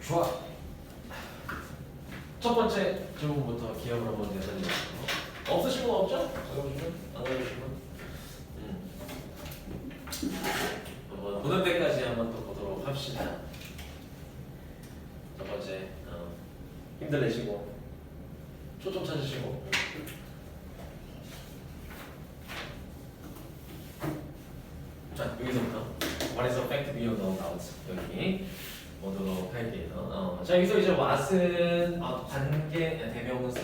좋아. 첫 번째 질문부터 기억을 한번 내세요. 없으신 분 없죠? 적어주시면 안 가주신 분. 한번 보는 데까지 한번 또 보도록 합시다. 첫 번째 힘들 내시고 초점 찾으시고. 자, 여기서부터 What is the fact beyond all doubts? 여기 보도록 할게요. 자, 여기서 이제 what은 관계 대명사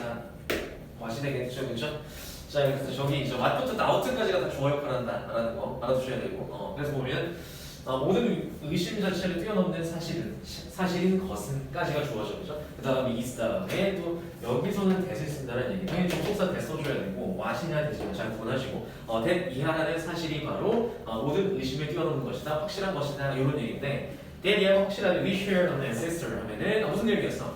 what이 되겠죠, 그렇죠? 자, 그래서 저기 이제 what부터 doubt까지가 다 주어 역할을 한다라는 거 알아두셔야 되고, 그래서 보면 모든 의심 자체를 뛰어넘는 사실인 것은까지가 주어져, 그죠? 그 다음에 is 다음에 또 여기서는 that을 쓴다는 얘기. 당연히 접속사 that 써줘야 되고 what이냐 that이냐 잘 구분하시고 that 이하라는 사실이 바로 모든 의심을 뛰어넘는 것이다, 확실한 것이다 이런 얘기인데 that 이하가 확실하게 we share an ancestor 하면은 무슨 얘기였어?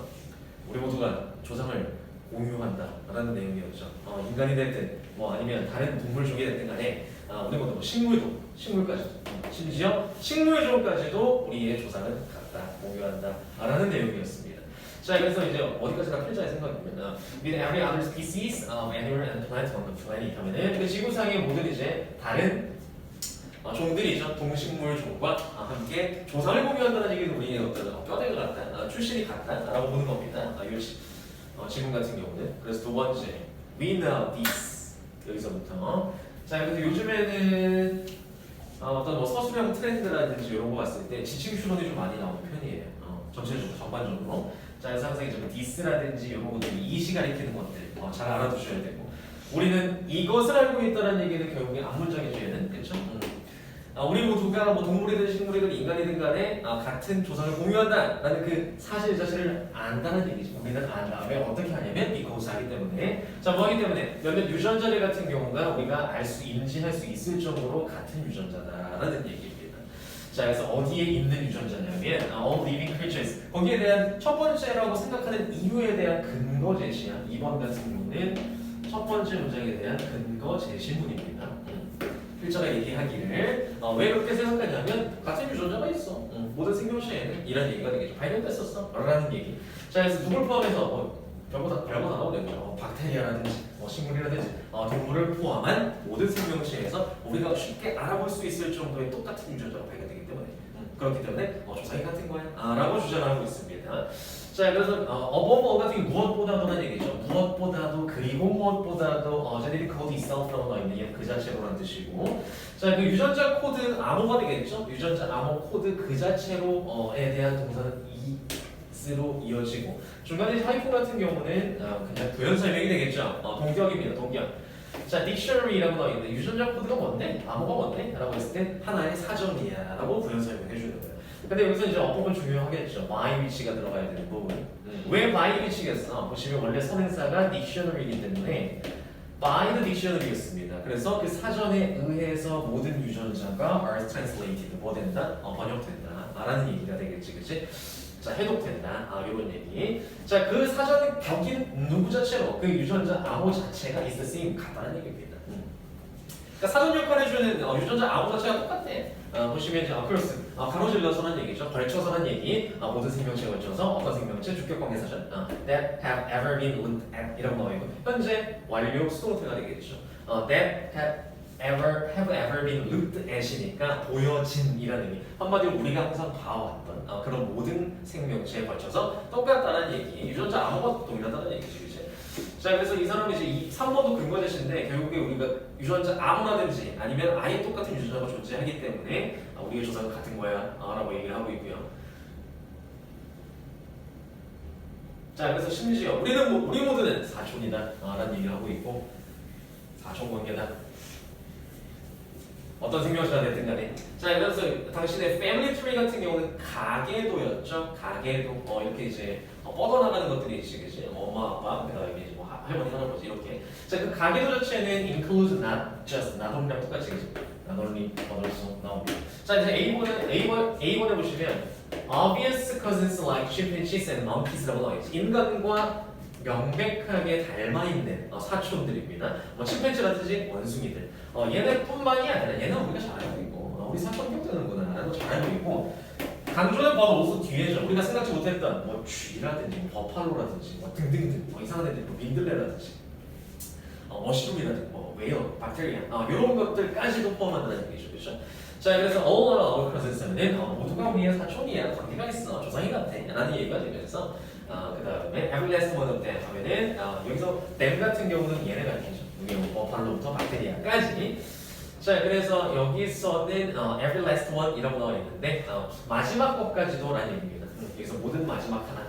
우리 모두가 조상을 공유한다라는 내용이었죠. 인간이 됐든 뭐 아니면 다른 동물종이 됐든 간에 우리 모두 식물까지도 심지어 식물종까지도 우리의 조상을 갖다 공유한다라는 내용이었습니다. 자, 그래서 이제 어디까지가 필자의 생각이면 with every other species, animal and plant on the planet 하면은 그 지구상의 모든 이제 다른 종들이죠. 동식물종과 함께 조상을 공유한다는 얘기는 우리의 어떤 뼈대가 같다, 출신이 같다라고 보는 겁니다. 이 지금 같은 경우는. 그래서 두 번째, we know this 여기서부터. 자, 근데 요즘에는 어떤 뭐 서술형 트렌드라든지 이런 거 봤을 때 지칭 추론이 좀 많이 나오는 편이에요. 전체적으로 전반적으로. 자, 그래서 항상 이제 디스라든지 이런 것들 이시 가리키는 것들 잘 알아두셔야 되고. 우리는 이것을 알고 있다는 얘기는 결국에 앞문장의 뒤에는 그렇죠? 우리 모두가 뭐 동물이든 식물이든 인간이든 간에 같은 조상을 공유한다라는 그 사실 자체를 안다는 얘기죠. 우리는 안다. 왜 어떻게 하냐면 because 하기 때문에. 자, 뭐 하기 때문에 몇몇 유전자들 같은 경우가 우리가 인지할 수 있을 정도로 같은 유전자다라는 얘기입니다. 자, 그래서 어디에 있는 유전자냐면 all living creatures. 거기에 대한 첫 번째라고 생각하는 이유에 대한 근거 제시야. 2번 같은 경우는 첫 번째 문장에 대한 근거 제시문입니다. 필자가 얘기하기를 왜 그렇게 생각하냐면 같은 유전자가 있어. 모든 생명체에는 이런 얘기가 되겠죠. 발견됐었어 라는 얘기. 자, 그래서 누굴 포함해서 별거 다 나오겠죠. 박테리아라든지 식물이라든지 동물을 포함한 모든 생명체에서 우리가 쉽게 알아볼 수 있을 정도의 똑같은 유전자가 발견되기 때문에 그렇기 때문에 조상이 같은 거야 라고 주장하고 있습니다. 자, 그래서 above 같은 게 무엇보다도라는 얘기죠. 무엇보다도 그리고 무엇보다도 genetic code itself라고 나와 있는 그 자체로라는 뜻이고. 자, 그 유전자 코드 암호가 되겠죠. 유전자 암호 코드 그 자체로에 대한 동사는 is로 이어지고 중간에 하이폰 같은 경우는 그냥 부연 설명이 되겠죠. 동격입니다. 동격. 자, 딕셔너리라고 나와 있는데 유전자 코드가 뭔데? 암호가 뭔데? 라고 했을 때 하나의 사전이야 라고 부연 설명해 주는 거예요. 근데 여기서 이제 어법은 중요하겠죠. by which가 들어가야 되는 부분. 왜 by which겠어? 보시면 원래 선행사가 딕셔너리이기 때문에 by the dictionary였습니다. 그래서 그 사전에 의해서 모든 유전자가 are translated 뭐 된다? 번역된다 라는 얘기가 되겠지, 그치? 자, 해독된다. 이런 얘기. 자, 그 사전에 격인 누구 자체로 그 유전자 암호 자체가 is the same 같다는 얘기입니다. 그러니까 사전 역할을 해주는 유전자 암호 자체가 똑같대. 보시면 이제 occurs 가로질러서는 얘기죠. 걸쳐서는 얘기. 모든 생명체에 걸쳐서 어떤 생명체 주격관계사전 that have ever been looked at 이라고 나와 있고 현재 완료 수동태가 되겠죠. that have ever been looked at이니까 보여진이라는 의미. 한마디로 우리가 항상 봐왔던 그런 모든 생명체에 걸쳐서 똑같다는 얘기. 유전자 암호가 동일하다는 얘기지, 그치? 자, 그래서 이 사람이 이제 3번도 근거 제시인데 결국에 우리가 유전자 암호라든지 아니면 아예 똑같은 유전자가 존재하기 때문에 우리의 조상은 같은 거야 라고 얘기를 하고 있고요. 자, 그래서 심지어 우리 모두는 사촌이다 라는 얘기를 하고 있고 사촌 관계다. 어떤 생명체가 됐든 간에. 자, 그래서 당신의 패밀리 트리 같은 경우는 가계도였죠. 가계도 이렇게 이제 뻗어나가는 것들이 있지, 그치? 엄마, 아빠, 그다음에 이제 뭐 할머니, 할아버지 이렇게. 자, 그 가계도 자체는 includes not just, not only랑 똑같이, 그치? not only, but also, not. 자, 이제 A번에 보시면 obvious cousins like chimpanzees and monkeys라고 나와 있지. 인간과 명백하게 닮아 있는 사촌들입니다. 침팬지라든지 원숭이들. 얘네뿐만이 아니라 얘는 우리가 잘 알고 있고 우리 사촌 격되는구나 라는 거 잘 알고 있고 강조된 바로 오수 뒤에죠. 우리가 생각지 못했던 뭐 쥐라든지 뭐 버팔로라든지 뭐 등등등 뭐 이상한 애들 뭐 민들레라든지 머시룸이라든지 뭐 웨어, 박테리아 이런 것들까지도 포함한다는 얘기죠. 그렇죠? 자 그래서 all our cousins 모두가 우리의 사촌이야. 관계가 있어. 조상이 같아. 라는 얘기가 되면서 그 다음에 every last one of them 하면은 여기서 them 같은 경우는 얘네가 되죠. 이게 뭐 버팔로부터 박테리아까지. 자 그래서 여기서는 every last one 이라고 나와 있는데 마지막 것까지도 라는 얘기입니다. 여기서 모든 마지막 하나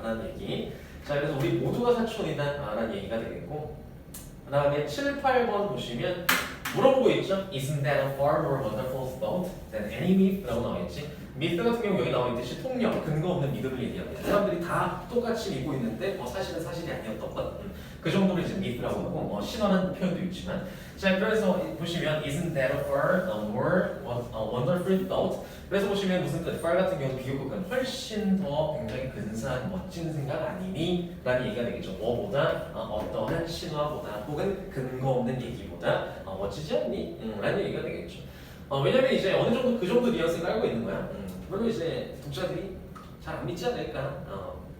라는 얘기. 자 그래서 우리 모두가 사촌이다 라는 얘기가 되겠고 그 다음에 7, 8번 보시면 물어보고 있죠. Isn't that a far more wonderful thought than any myth? 라고 나와 있지. 미스 같은 경우 여기 나와 있듯이 통념, 근거 없는 믿음을 얘기합니다. 사람들이 다 똑같이 믿고 있는데 사실은 사실이 아니었던 것. 그 정도를 이제 미스라고 하고 신화라는 표현도 있지만 자 그래서 보시면 Isn't that a far more wonderful thought? 그래서 보시면 무슨 뜻? far 같은 경우 비교급은 훨씬 더 굉장히 근사한 멋진 생각 아니니? 라는 얘기가 되겠죠. 뭐보다 어떠한 신화보다 혹은 근거 없는 얘기보다 멋지지 않니? 라는 얘기가 되겠죠. 왜냐면 이제 어느 정도 그 정도 뉘앙스를 알고 있는 거야. 별로 이제 독자들이 잘 안 믿지 않을까?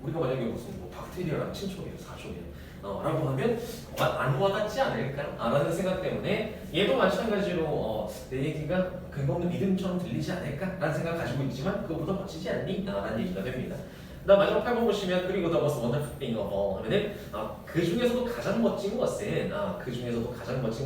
우리가 만약에 무슨 뭐 박테리아랑 친척이에요, 사촌이에요. 라고 하면 안 와닿지 않을까? 라는 생각 때문에 얘도 마찬가지로 내 얘기가 근거 없는 믿음처럼 들리지 않을까? 라는 생각 가지고 있지만 그거보다 멋지지 않니? 라는 얘기가 됩니다. 그다음 마지막 8번 보시면 그리고 the most wonderful thing of all 하면은 그 중에서도 가장 멋진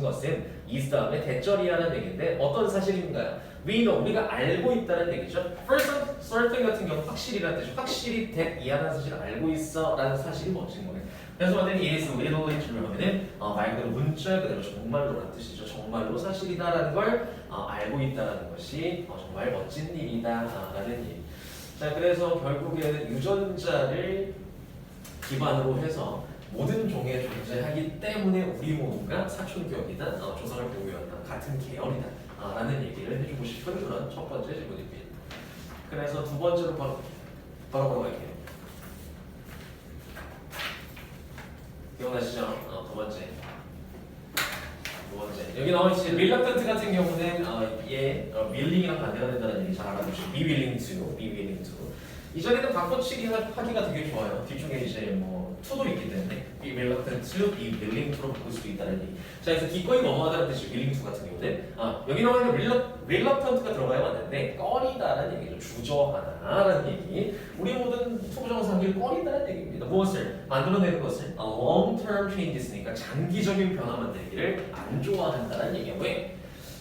것은 is 다음에 대절이라는 얘기인데 어떤 사실인가요? We know 우리가 알고 있다는 얘기죠. First, certain 같은 경우 확실이라는 뜻이 확실히 that 이하라는 사실을 알고 있어라는 사실이 멋진 거예요. 그래서 만약에 it is literally true 하면은 말 그대로 문자 그대로 정말로라는 뜻이죠. 정말로 사실이다라는 걸 알고 있다라는 것이 정말 멋진 일이다라는 일. 자 그래서 결국에는 유전자를 기반으로 해서 모든 종에 존재하기 때문에 우리 모두가 사촌격이다, 조상을 공유한다, 같은 계열이다 라는 얘기를 해주고 싶은 그런 첫 번째 질문입니다. 그래서 두 번째로 바로 갈게요. 기억나시죠? 두 번째 여기 나와 있지 reluctant 같은 경우는 willing이랑 반대가 된다는 얘기 잘 알아두시고 be willing to 이 자리는 바꿔치기 하기가 되게 좋아요. 뒤쪽에 이제 뭐 to도 있기 때문에 be reluctant to, be willing to로 바꿀 수도 있다는 얘기. 자 그래서 기꺼이 넘어가다는 뜻이 willing to 같은 경우는 여기 나와 있는 reluctant가 들어가야 맞는데 꺼리다라는 얘기죠. 주저하다라는 얘기. 우리 모든 투부정사기를 꺼린다는 얘기입니다. 무엇을? 만들어내는 것을 long-term changes니까 장기적인 변화 만들기를 안 좋아한다는 얘기예요. 왜?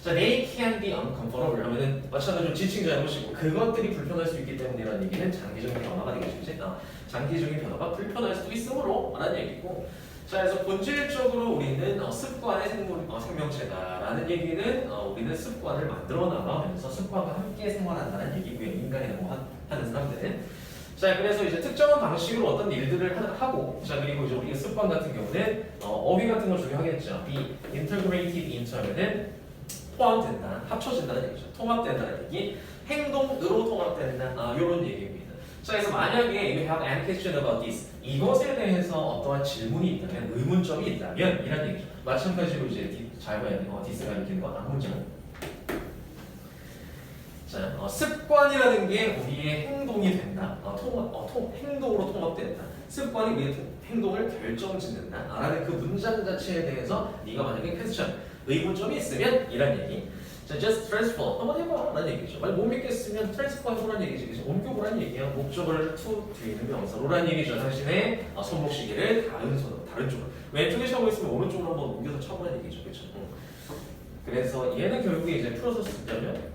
자, they can be uncomfortable 하면은 마찬가지로 지칭 잘못이고 그것들이 불편할 수 있기 때문이라는 얘기는 장기적인 변화가 되겠죠. 장기적인 변화가 불편할 수도 있으므로 라는 얘기고 자, 그래서 본질적으로 우리는 습관의 생명체다라는 얘기는 우리는 습관을 만들어 나가면서 습관과 함께 생활한다는 얘기고요. 인간이라고 하는 사람들은 자, 그래서 이제 특정한 방식으로 어떤 일들을 하고 자, 그리고 이제 우리가 습관 같은 경우는 어휘 같은 걸 중요하겠죠. be integrated into 하면은 포함된다, 합쳐진다는 얘기죠. 통합된다는 얘기, 행동으로 통합된다, 이런 얘기입니다. 자, 그래서 만약에 you have any question about this, 이것에 대해서 어떠한 질문이 있다면, 의문점이 있다면 이런 얘기죠. 마찬가지로 이제 잘 봐야 돼요. this가 이렇게 거 문장. 자, 습관이라는 게 우리의 행동이 된다. 행동으로 통합된다. 습관이 우리의 행동을 결정짓는다. 라는 그 문장 자체에 대해서 네가 만약에 퀘스천 의문점이 있으면 이런 얘기. 자, just transfer 한번 해봐 라는 얘기죠. 만약 못 믿겠으면 transfer 해보라는 얘기죠. 옮겨보라는 얘기야. 목적을 to 뒤에 있는 명사로라는 얘기죠. 당신의 손목시계를 다른 쪽으로 왼쪽에 차고 있으면 오른쪽으로 한번 옮겨서 차보라는 얘기죠. 그렇죠? 그래서 얘는 결국에 이제 풀어서 쓰자면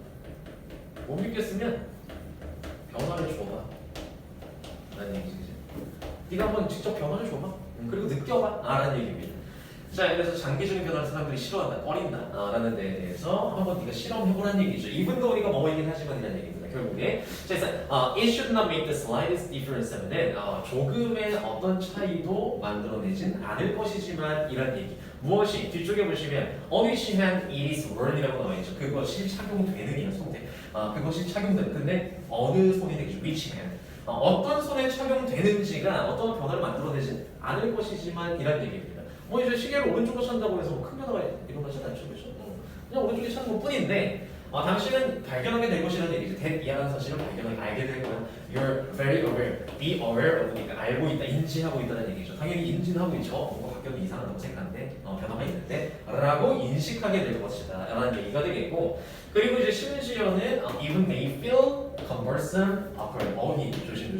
못 믿겠으면 변화를 줘봐 라는 얘기죠. 네가 한번 직접 변화를 줘봐. 그리고 느껴봐 라는 얘기입니다. 자, 그래서 장기적인 변화를 사람들이 싫어한다, 꺼린다 라는 데에 대해서 한번 네가 실험해보라는 얘기죠. 이분도 우리가 뭐이긴 하지만 이라는 얘기입니다. 결국에 자, 그래서 it should not make the slightest difference 하면은 조금의 어떤 차이도 만들어내진 않을 것이지만 이란 얘기. 무엇이? 뒤쪽에 보시면 on which hand it is worn이라고 나와 있죠. 그것이 착용되는 이란 상태. 그것이 착용되는. 근데 어느 손이 되겠죠? which hand. 어떤 손에 착용되는지가 어떤 변화를 만들어내진 않을 것이지만 이란 얘기입니다. 뭐 이제 시계를 오른쪽으로 찬다고 해서 큰 변화가 일어나진 않죠, 그렇죠? 그냥 오른쪽에 차는 것 뿐인데 당신은 발견하게 될 것이라는 얘기죠. 대이하는 사실을 알게 될 거야. You're very aware. Be aware of 그러니까 알고 있다, 인지하고 있다는 얘기죠. 당연히 인지는 하고 있죠. 뭔가 바뀌어도 이상하다고 생각하는데 변화가 있는데 라고 인식하게 될 것이다 라는 얘기가 되겠고 그리고 이제 심지어는 even may feel cumbersome, awkward. 어휘 조심.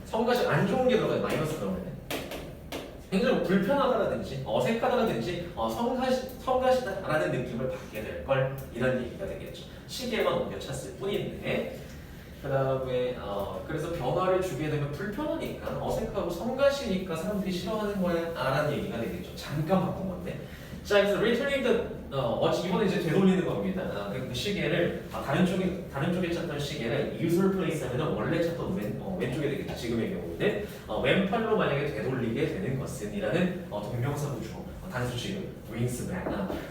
성가시 안 좋은 게 들어가요. 마이너스 들어가요. 굉장히 불편하다라든지 어색하다라든지 성가시다라는 느낌을 받게 될 걸 이런 얘기가 되겠죠. 시계만 옮겨찼을 뿐인데 그 다음에 그래서 변화를 주게 되면 불편하니까 어색하고 성가시니까 사람들이 싫어하는 거야 라는 얘기가 되겠죠. 잠깐 바꾼 건데 자 그래서 returning the 이번에 이제 되돌리는 겁니다. 그 시계를 다른 쪽에 찾던 시계를 usual place 하면 원래 찾던 왼쪽에 되겠죠. 지금의 경우는 왼팔로 만약에 되돌리게 되는 것은 이라는 동명사 구조 단수식은 brings back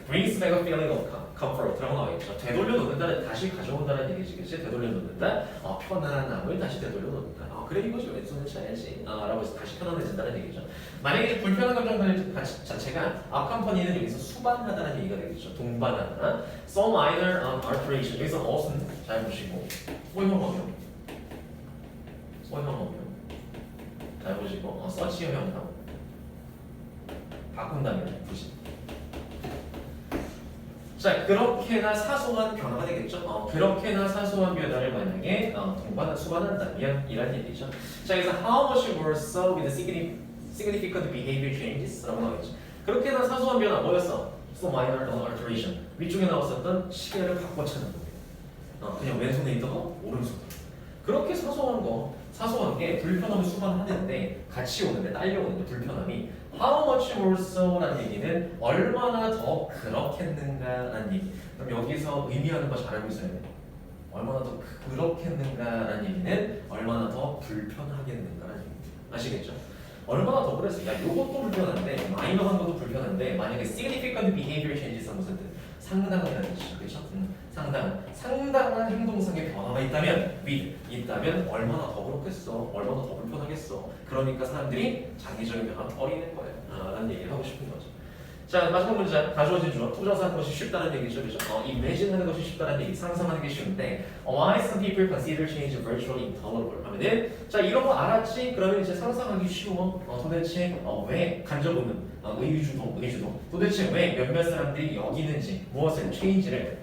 brings back a feeling of comfort라고 나와 있죠. 되돌려 놓는다는 다시 가져온다는 얘기지, 그치? 되돌려 놓는다. 편안함을 다시 되돌려 놓는다. 그래 이거지 왼손을 쳐야지. 라고 해서 다시 편안해진다는 얘기죠. 만약에 불편한 감정 자체가 accompany는 여기서 수반하다는 얘기가 되겠죠. 동반하다. Some minor alteration. 여기서 어순 잘 보시고 소형어명 잘 보시고 서치형 형상 바꾼다면 부신. 자 그렇게나 사소한 변화가 되겠죠. 그렇게나 사소한 변화를 만약에 수반한다면 이란 얘기죠. 자 그래서 how much more so with significant behavior changes라고 나와있죠. 그렇게나 사소한 변화 뭐였어? So minor alteration. 위쪽에 나왔었던 시계를 바꿔 찾는 거예요. 그냥 왼손에 있다가 오른손. 그렇게 사소한 게 불편함을 수반하는데 같이 오는데 딸려오는데 불편함이 how much more so라는 얘기는 얼마나 더 그렇겠는가라는 얘기. 그럼 여기서 의미하는 거 잘 알고 있어야 돼. 얼마나 더 그렇겠는가라는 얘기는 얼마나 더 불편하겠는가라는 얘기입니다. 아시겠죠? 얼마나 더 그랬어? 야, 요것도 불편한데 마이너한 것도 불편한데 만약에 significant behavior changes가 무슨 뜻? 상당한이라는 뜻이죠. 그렇죠? 상당한 행동상의 변화가 있다면 얼마나 더 그렇겠어? 얼마나 더 불편하겠어? 그러니까 사람들이 장기적인 변화를 버리는 거예요. 라는 얘기를 하고 싶은 거죠. 자 마지막 문장 가져오진 주어 투정사하는 것이 쉽다는 얘기죠. 그죠? imagine 하는 것이 쉽다는 얘기 상상하는 게 쉬운데 why some people consider change virtually intolerable 하면은 자 이런 거 알았지? 그러면 이제 상상하기 쉬워. 도대체 왜 간접음은 의주동 도대체 왜 몇몇 사람들이 여기는지 무엇을 change를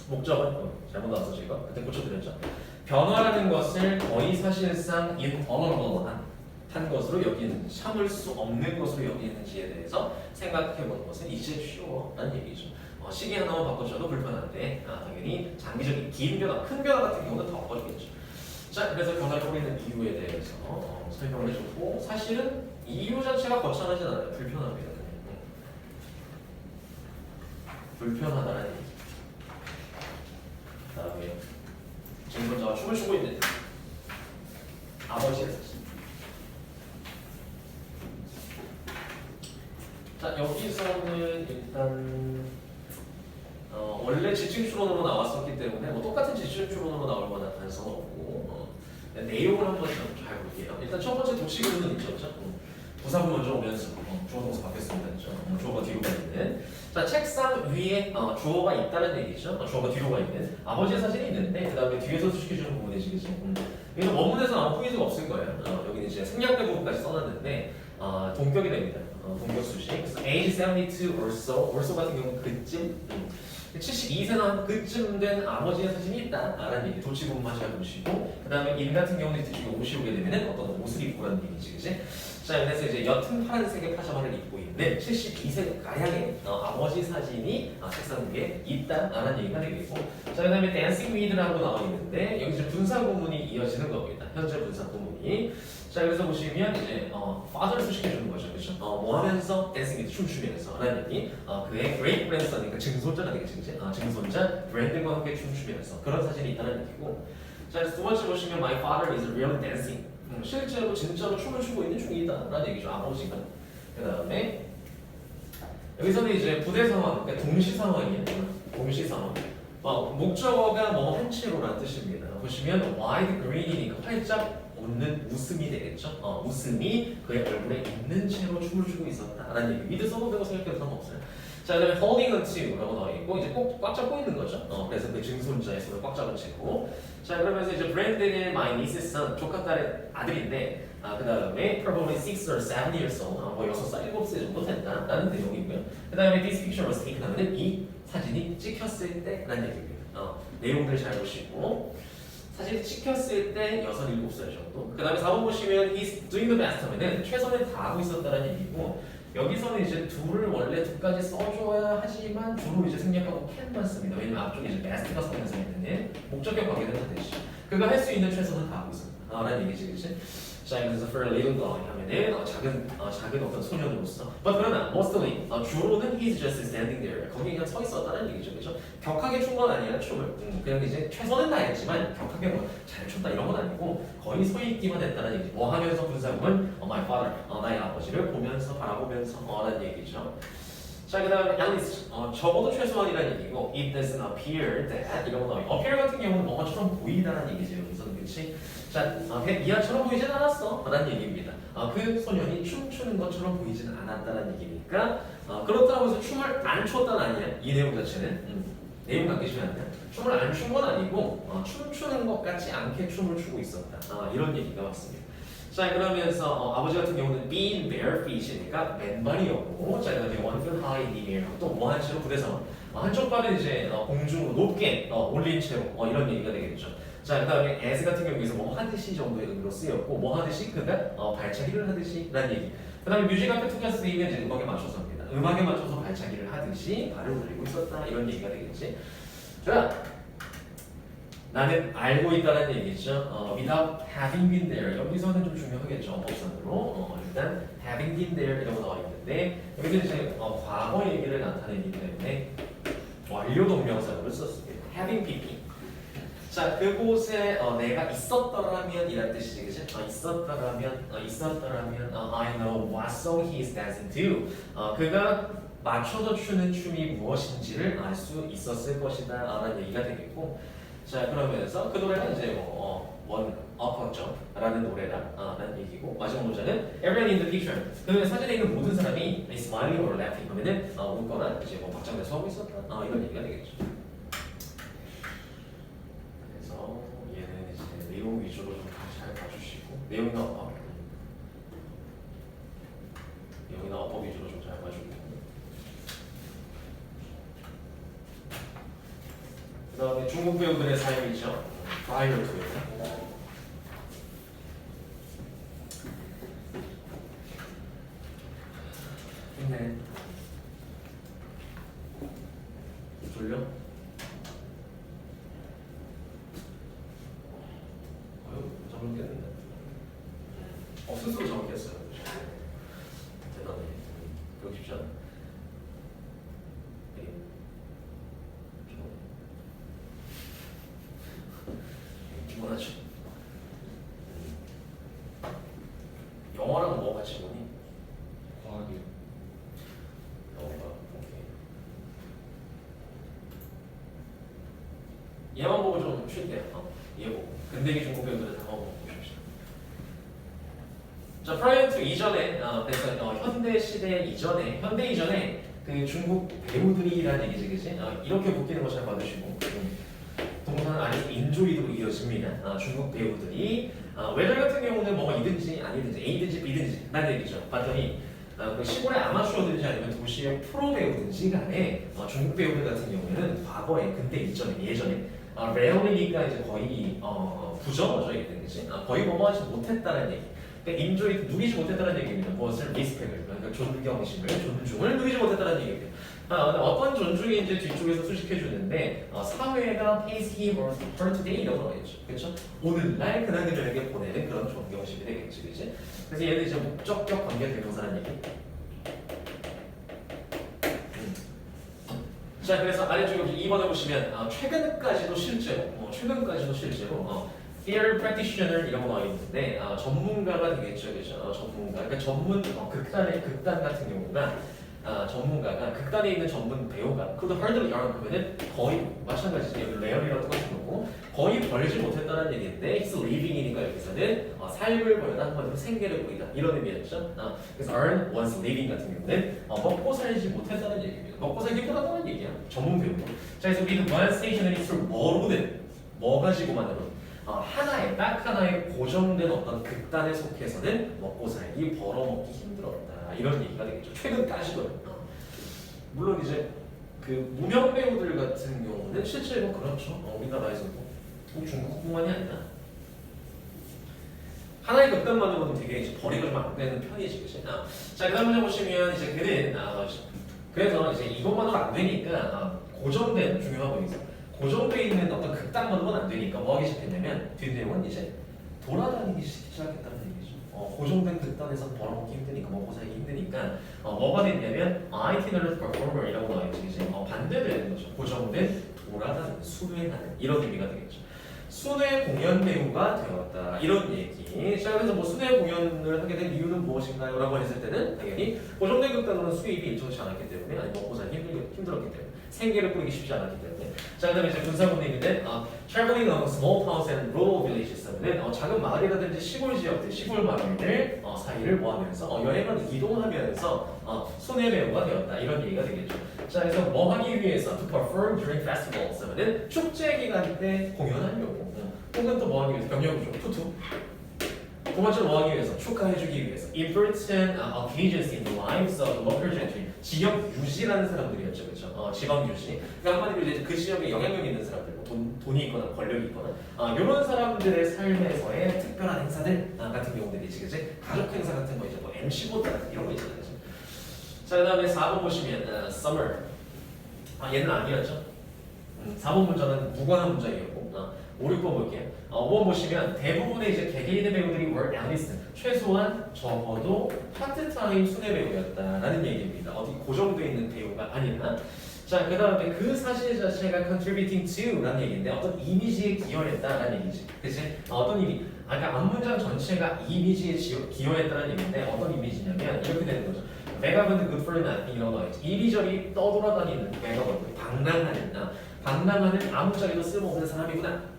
목적은 잘못 나왔어 지금 그때 고쳐드렸죠. 변화라는 것을 거의 사실상 intolerable한 것으로 여기는 참을 수 없는 것으로 여기는지에 대해서 생각해보는 것은 이제 쉬워라는 얘기죠. 시계 하나만 바꿔줘도 불편한데 당연히 장기적인 긴 변화, 큰 변화 같은 경우는 더 어렵겠죠. 자, 그래서 변화를 버리는 이유에 대해서 설명을 해줬고 사실은 이유 자체가 거창하진 않아요. 불편합니다. 불편하다는 얘기. 그다음에 증거자가 춤을 추고 있는 아버지의 사실. 자 여기서는 일단 원래 지층 추론으로 나왔었기 때문에 똑같은 지층 추론으로 나올 만한 단서는 없고 내용을 한번 잘 볼게요. 일단 첫 번째 도치구는 있죠, 그렇죠? 부사구 먼저 오면서 주어 동사 바뀌었습니다, 그렇죠? 주어가 뒤로 가 있는. 자 책상 위에 주어가 있다는 얘기죠. 주어가 뒤로 가 있는 아버지의 사진이 있는데 그 다음에 뒤에서 수식해주는 부분이지, 그렇죠? 그래서 원문에서는 아무 포인트가 없을 거예요. 여기는 이제 생략된 부분까지 써놨는데 동격이 됩니다. 동격 수식. 그래서 age 72 or so 같은 경우는 그쯤 72세나 그쯤 된 아버지의 사진이 있다라는 얘기. 도치부분만 잘 보시고 그 다음에 인 같은 경우는 뒤쪽에 옷이 오게 되면 어떤 옷을 입고 라는 얘기지, 그치? 자 그래서 이제 옅은 파란색의 파자마를 입고 있는 72세 가량의 아버지 사진이 책상 위에 있다라는 얘기가 되겠고 자 그 다음에 dancing with라고 나와 있는데 여기 이제 분사 구문이 이어지는 겁니다. 현재 분사 구문이. 자 그래서 보시면 이제 father를 수식해주는 거죠, 그렇죠? 뭐 하면서 dancing with 춤추면서 라는 얘기. 그의 great grandson, 증손자가 되겠지, 그치? 증손자 브랜든과 함께 춤추면서 그런 사진이 있다는 얘기고. 자 그래서 두 번째 보시면 my father is really dancing. 실제로 진짜로 춤을 추고 있는 중이다 라는 얘기죠, 아버지가. 그 다음에 여기서는 이제 부대 상황, 그러니까 동시 상황이에요. 동시 상황. 목적어가 뭐 한 채로라는 뜻입니다. 보시면 wide grin이니까 활짝 웃는 웃음이 되겠죠. 웃음이 그의 얼굴에 있는 채로 춤을 추고 있었다라는 얘기. 미드 써도 되고 생각해도 상관없어요. 자, 그다음에 holding on to라고 나와 있고 이제 꼭 꽉 잡고 있는 거죠. 그래서 그 증손자의 손을 꽉 잡은 채고. 자, 그러면서 이제 Brandon은 my niece's son, 조카 딸의 아들인데, 그 다음에 probably 6 or 7 years old, 뭐 6살, 7살 정도 된다라는 내용이고요. 그 다음에 this picture was taken 하면은 이 사진이 찍혔을 때라는 얘기입니다. 내용들 잘 보시고. 사실 찍혔을 때 6, 7살 정도. 그 다음에 4번 보시면 he's doing the best 하면은 최선을 다하고 있었다는 얘기고, 여기서는 이제 do를 원래 do까지 써줘야 하지만 주로 이제 생략하고 can만 씁니다. 왜냐면 앞쪽에 이제 best가 써면서 있는 목적격 관계는 하듯이 그가 할 수 있는 최선을 다하고 있었다 라는 얘기지, 그치? 자, 그래서 for a little girl 하면은 작은 어떤 소년으로서. But 그러나 mostly 주로는 he's just standing there. 거기 그냥 서 있었다는 얘기죠, 그렇죠? 격하게 춘 건 아니라 춤을 그냥 이제 최선은 다했지만 격하게 뭐 잘 췄다 이런 건 아니고 거의 서 있기만 했다는 얘기죠. 뭐 하면서 분사구문 my father 나의 아버지를 보면서 바라보면서 라는 얘기죠. 자, 그 다음에 at least 적어도 최소한이라는 얘기고 it doesn't appear that 이런 거 나와요. appear 같은 경우는 뭐가처럼 보이다라는 얘기죠. 여기서는 그렇지? 자, 이하처럼 보이진 않았어 라는 얘기입니다. 그 소년이 춤추는 것처럼 보이지는 않았다는 얘기니까 그렇다고 해서 춤을 안 췄다는 아니야. 이 내용 자체는 내용 바뀌시면 안 돼. 춤을 안 춘 건 아니고 춤추는 것 같지 않게 춤을 추고 있었다. 이런 얘기가 맞습니다. 자, 그러면서 아버지 같은 경우는 being bare feet이니까 맨발이었고, 자, 그다음에 one foot high in the air 또 뭐 한 채로 부대서 한쪽 발을 이제 공중으로 높게 올린 채로 이런 얘기가 되겠죠. 자, 그다음에 as 같은 경우에서 뭐 하듯이 정도의 의미로 쓰였고, 뭐 하듯이 그가 발차기를 하듯이라는 얘기. 그다음에 뮤직 앞에 투가 쓰이면 이제 음악에 맞춰서입니다. 음악에 맞춰서 발차기를 하듯이 발을 올리고 있었다 이런 얘기가 되겠지. 자, 나는 알고 있다는 얘기죠. without having been there. 여기서는 좀 중요하겠죠. 법선으로. 일단 having been there 이라고 나와 있는데 여기서 이제 과거 얘기를 나타내기 때문에 완료 동명사를 썼습니다. having been. 자, 그곳에 내가 있었더라면 이란 뜻이지, 그치? 있었더라면 I know what song he is dancing to. 그가 맞춰서 추는 춤이 무엇인지를 알 수 있었을 것이다 라는 얘기가 되겠고, 자, 그러면서 그 노래가 이제 One Up a Jump 라는 노래라는 얘기고, 마지막 문장은 Everyone in the picture. 그 사진에 있는 모든 사람이 smiling or laughing 하면은 웃거나 이제 박장대소 하고 있었다 이런 얘기가 되겠죠. 그래서 얘는 이제 내용 위주로 좀 잘 봐주시고, 내용이나 어법 위주로 좀 잘 봐주고, 그 다음에 중국 배우들의 삶이죠. prior to it. 힘내. 졸려? 잠을 깼는데. 스스로 잠을 깼어요. 대단해. 그러기 쉽지 않아. 기본하죠. 영어랑 뭐 같이 보니? 과학이요. 영어가 오케이. 얘만 보고 좀 쉴게요. 얘 보고. 근대기 중국 배우들을 다 보고 보십시오. 자, prior to 이전에, 그래서 현대 시대 이전에, 현대 이전에 그 중국 배우들이라는 얘기지, 그치? 이렇게 묶이는 거 잘 받으시고. 동사는 아니고 인조이드로 이어집니다. 중국 배우들이 웨더 같은 경우는 뭐가 이든지 아니든지 A든지 B든지 라는 얘기죠. 봤더니 그 시골의 아마추어든지 아니면 도시의 프로 배우든지 간에 중국 배우들 같은 경우에는 과거에 근대 이전에 예전에 레어리니까 이제 거의 부정어죠, 이게 그지? 거의 뭐뭐하지 못했다는 얘기. 그러니까 인조이 누리지 못했다는 얘기입니다. 무엇을 리스펙을, 그러니까 존경심을, 존중을 누리지 못했다는 얘기입니다. 어떤 존중인지 뒤쪽에서 수식해 주는데 사회가 pays him or her today 이라고 나와있죠. 그렇죠? 오늘날 그날 그녀에게 보내는 그런 존경심이 되겠지, 그렇지? 그래서 얘는 이제 목적격 관계 대명사라는 얘기. 자, 그래서 아래쪽에 2번에 보시면 최근까지도 실제로 theory practitioner 이라고 나와 있는데 전문가가 되겠죠, 그렇죠? 전문가, 그러니까 전문 극단 같은 경우가 전문가가 극단에 있는 전문 배우가 그것도 hardly earn 그러면은 거의 마찬가지지 rarely랑 똑같은 거고 거의 벌지 못했다는 얘기인데 he's living이니까 여기서는 삶을 벌다 한마디로 생계를 보이다 이런 의미였죠. 그래서 earn one's living 같은 경우는 먹고 살지 못했다는 얘기입니다. 먹고 살기 힘들었다는 얘기야. 전문 배우. 자 그래서 with one stationary 뭐로는 뭐 가지고 만들어 하나의 딱 하나의 고정된 어떤 극단에 속해서는 먹고 살기 벌어먹기 힘들었다 이런 얘기가 되겠죠. 최근까지도 물론 이제 그 무명 배우들 같은 경우는 실제로 그렇죠. 우리나라에서도 뭐 중국뿐만이 아니라 하나의 극단만으로는 되게 이제 벌이가 좀 안 되는 편이지, 그치? 자 그다음 문제 보시면 이제 그는 그래서 이제 이것만으로 안 되니까 고정된 중요한 포인트. 고정되어 있는 어떤 극단만으로는 안 되니까 뭐 하기 시작했냐면 뒷내용은 이제 돌아다니기 시작했다는 얘기죠. 고정된 극단에서 벌어먹기 힘드니까 먹고 살기 힘드니까 뭐가 됐냐면 itinerant performer이라고 나와있지 이제 반대되는 거죠. 고정된 돌아다니는 순회하는 이런 의미가 되겠죠. 순회 공연 배우가 되었다 이런 얘기. 자 그래서 뭐 순회 공연을 하게 된 이유는 무엇인가요? 라고 했을 때는 당연히 고정된 극단으로는 수입이 일정치 않았기 때문에 아니 먹고 살기 힘들었기 때문에 생계를 꾸리기 쉽지 않았기 때문에 자 그다음에 이제 분사문인데 traveling among small towns and rural villages 하면은 작은 마을이라든지 시골 지역들 시골 마을들 사이를 모하면서 여행을 이동하면서 순회 배우가 되었다 이런 얘기가 되겠죠. 자 그래서 뭐 하기 위해서 to perform during festivals 하면은 축제 기간 때 공연하려고 혹은 또 뭐 하기 위해서 병역이죠. 투투 두 번째로 뭐 하기 위해서 축하해주기 위해서 important occasions in the lives of local gentry 지역 유지라는 사람들이었죠, 그렇죠? 지방 유지. 그러니까 한마디로 이제 그 지역에 영향력 있는 사람들, 돈이 있거나 권력이 있거나 이런 사람들의 삶에서의 특별한 행사들 같은 경우들이지, 그렇지? 가족 행사 같은 거 이제 뭐 MC 보드 이런 거 있잖아요, 그렇죠? 자 그다음에 4번 보시면 summer 얘는 아니었죠. 4번 문자는 무관한 문장이었고 5, 6번 볼게요. 5번 보시면 대부분의 이제 개개인의 배우들이 were at least 최소한 적어도 파트타임 순회 배우였다라는 얘기입니다. 어디 고정되어 있는 배우가 아니라 자 그 다음에 그 사실 자체가 contributing to라는 얘기인데 어떤 이미지에 기여했다라는 얘기지. 그치? 어떤 이미 아까 앞문장 전체가 이미지에 기여했다는 얘기인데 어떤 이미지냐면 이렇게 되는 거죠. vagabond good for nothing 이런 거 있지. 이리저리 떠돌아다니는 vagabond 방랑하는 아무짝에도 쓸모없는 사람이구나.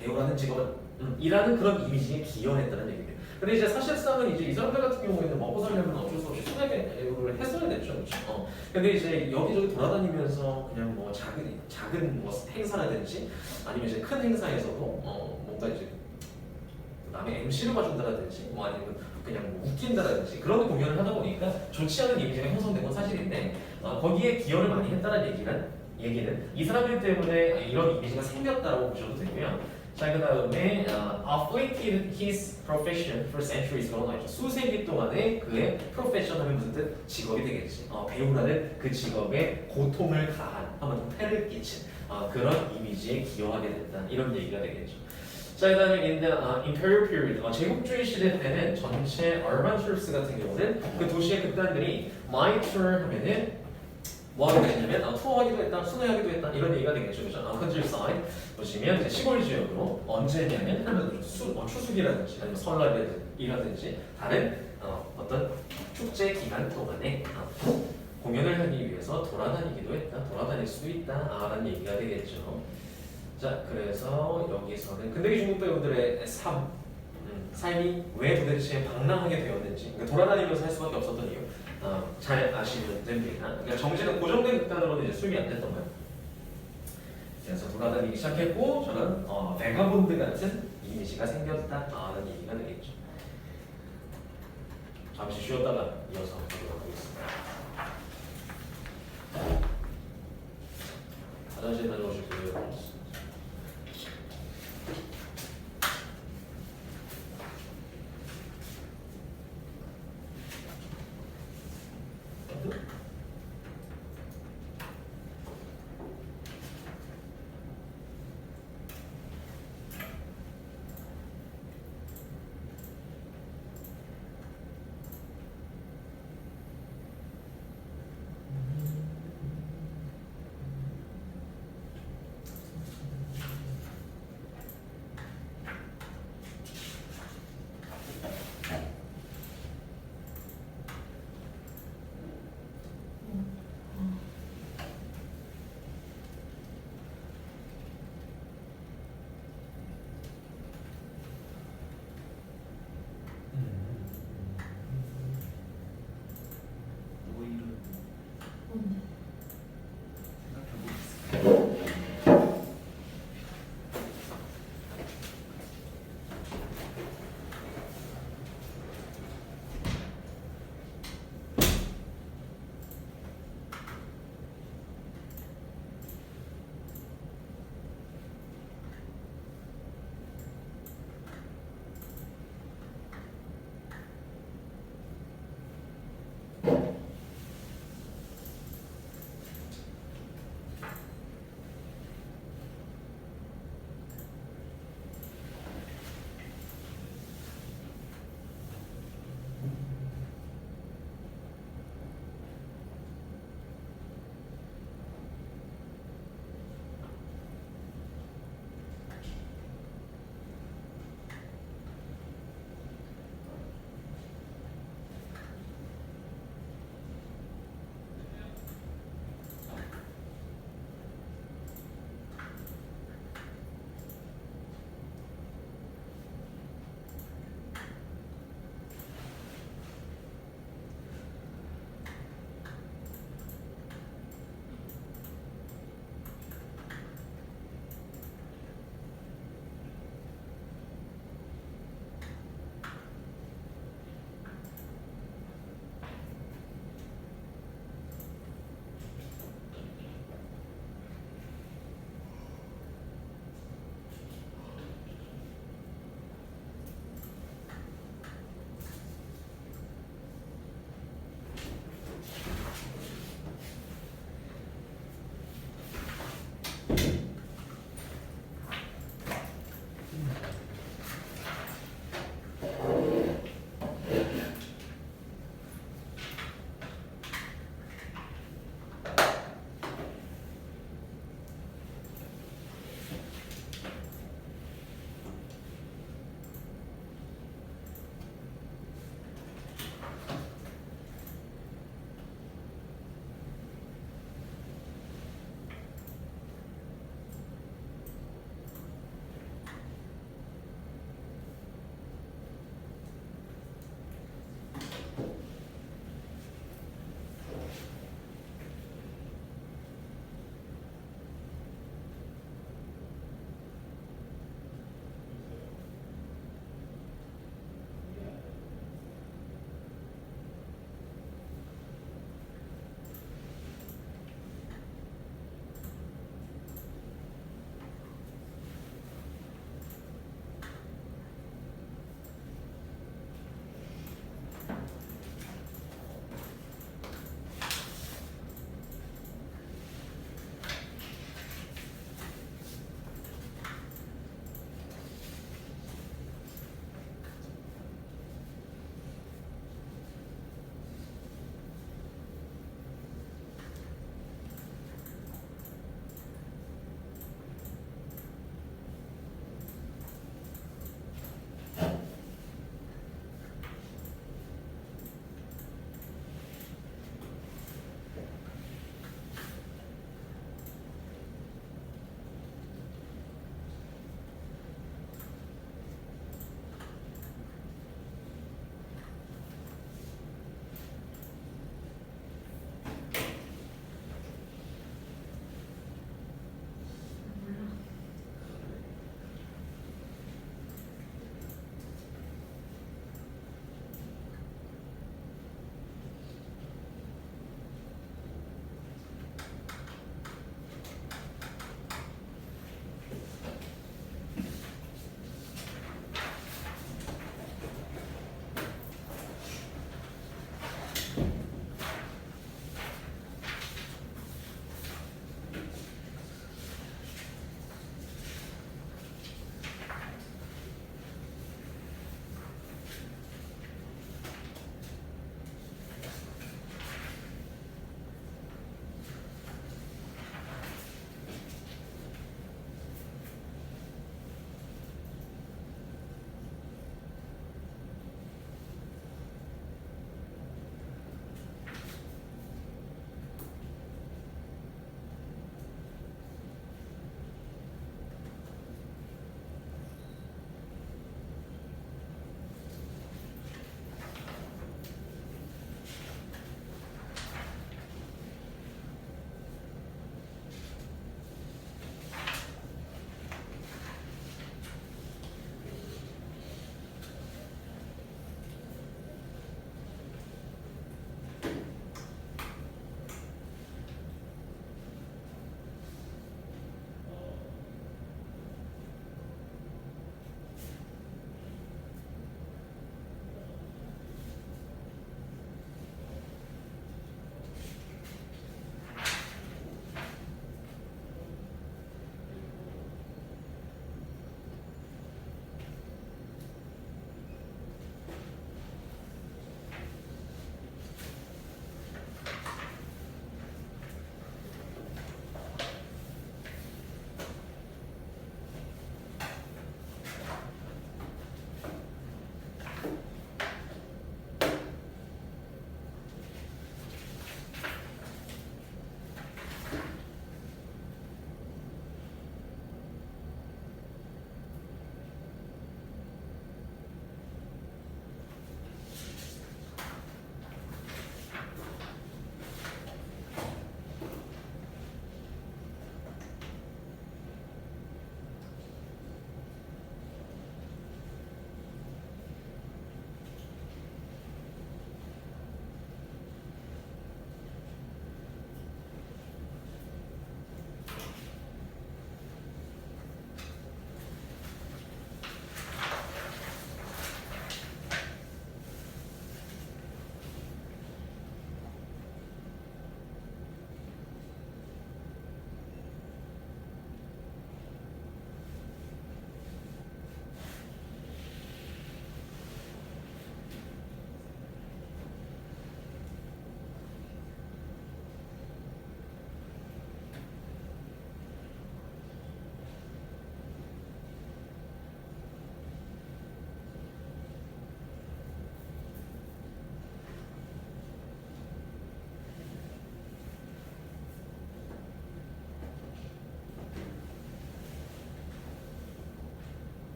배우라는 직업은 이라는 그런 이미지에 기여했다는 얘기예요. 근데 이제 사실상은 이제 이 사람들 같은 경우에는 먹고 살려면 어쩔 수 없이 순회 배우를 했어야 됐죠, 그렇죠? 근데 이제 여기저기 돌아다니면서 그냥 뭐 작은 뭐 행사라든지 아니면 이제 큰 행사에서도 뭔가 이제 남의 MC를 봐준다라든지 뭐 아니면 그냥 뭐 웃긴다라든지 그런 공연을 하다 보니까 좋지 않은 이미지가 형성된 건 사실인데 거기에 기여를 많이 했다는 얘기는 이 사람들 때문에 이런 이미지가 생겼다라고 보셔도 되고요. 자, 그 다음에 afflicted his profession for centuries라고 나와있죠. 수세기 동안에 그의 profession 하면 무슨 뜻? 직업이 되겠지. 배우라는 그 직업에 고통을 가한, 한번 폐를 끼친 그런 이미지에 기여하게 됐다. 이런 얘기가 되겠죠. 자, 그 다음에 in the imperial period, 제국주의 시대 때는 전체 urban troops 같은 경우는 그 도시의 극단들이 might tour 하면은 뭐 하게 되냐면 투어하기도 했다, 순회하기도 했다 이런 얘기가 되겠죠, 그죠? countryside 보시면 이제 시골 지역으로 언제 했냐면 추수기라든지 아니면 설날이라든지 다른 어떤 축제 기간 동안에 공연을 하기 위해서 돌아다니기도 했다, 돌아다닐 수도 있다라는 얘기가 되겠죠. 자, 그래서 여기서는 근대기 중국 배우들의 삶이 왜 도대체 방랑하게 되었는지, 그러니까 돌아다니면서 할 수밖에 없었던 이유. 잘 아시면 됩니다. 그러니까 정신은 고정된 극단으로는 이제 수입이 안 됐던 거예요. 그래서 돌아다니기 시작했고 저는 베가본드 같은 이미지가 생겼다라는 얘기가 되겠죠. 잠시 쉬었다가 이어서 하도록 하겠습니다. 화장실 다녀오실 거예요.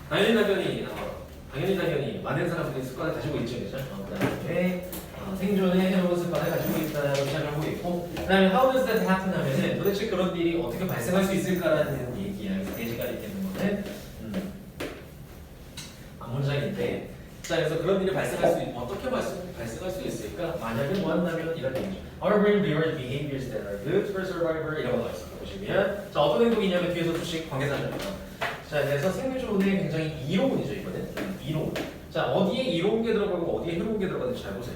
당연히 많은 사람들이 습관을 가지고 있죠, 그죠? 그다음에 생존의 해로운 습관을 가지고 있다고 시작하고 있고, 그다음에 how does that happen 하면은 도대체 그런 일이 어떻게 발생할 수 있을까라는 얘기야. 그래서 대지가 이렇게 되는 거는 문장인데, 자 그래서 그런 일이 어떻게 발생할 수 있을까? 만약에 뭐 한다면 이런 얘기죠. Our brain rewards behaviors that are good for survivor 이라고 나와 있습니다. 보시면 자 어떤 행동이냐면 뒤에서 수식 관계사죠. 자 그래서 생존의 굉장히 이로운이죠 이거는. 이로운. 자 어디에 이로운 게 들어가고 어디에 해로운 게 들어가는지 잘 보세요.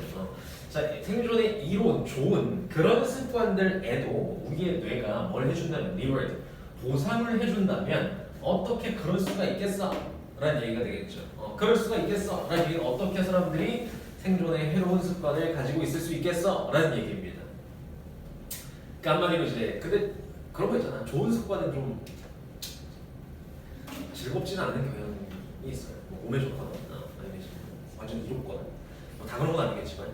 자 생존의 이로운 좋은 그런 습관들에도 우리의 뇌가 뭘 해준다면 reward 보상을 해준다면 어떻게 그럴 수가 있겠어? 라는 얘기가 되겠죠. 그럴 수가 있겠어? 라는 얘기는 어떻게 사람들이 생존의 해로운 습관을 가지고 있을 수 있겠어? 라는 얘기입니다. 그러니까 한마디로 이제 근데 그런 거 있잖아. 좋은 습관은 좀 즐겁지는 않은 경향이 있어요. 뭐 몸에 좋거나 아니면 완전 이롭거나 다 그런 건 아니겠지만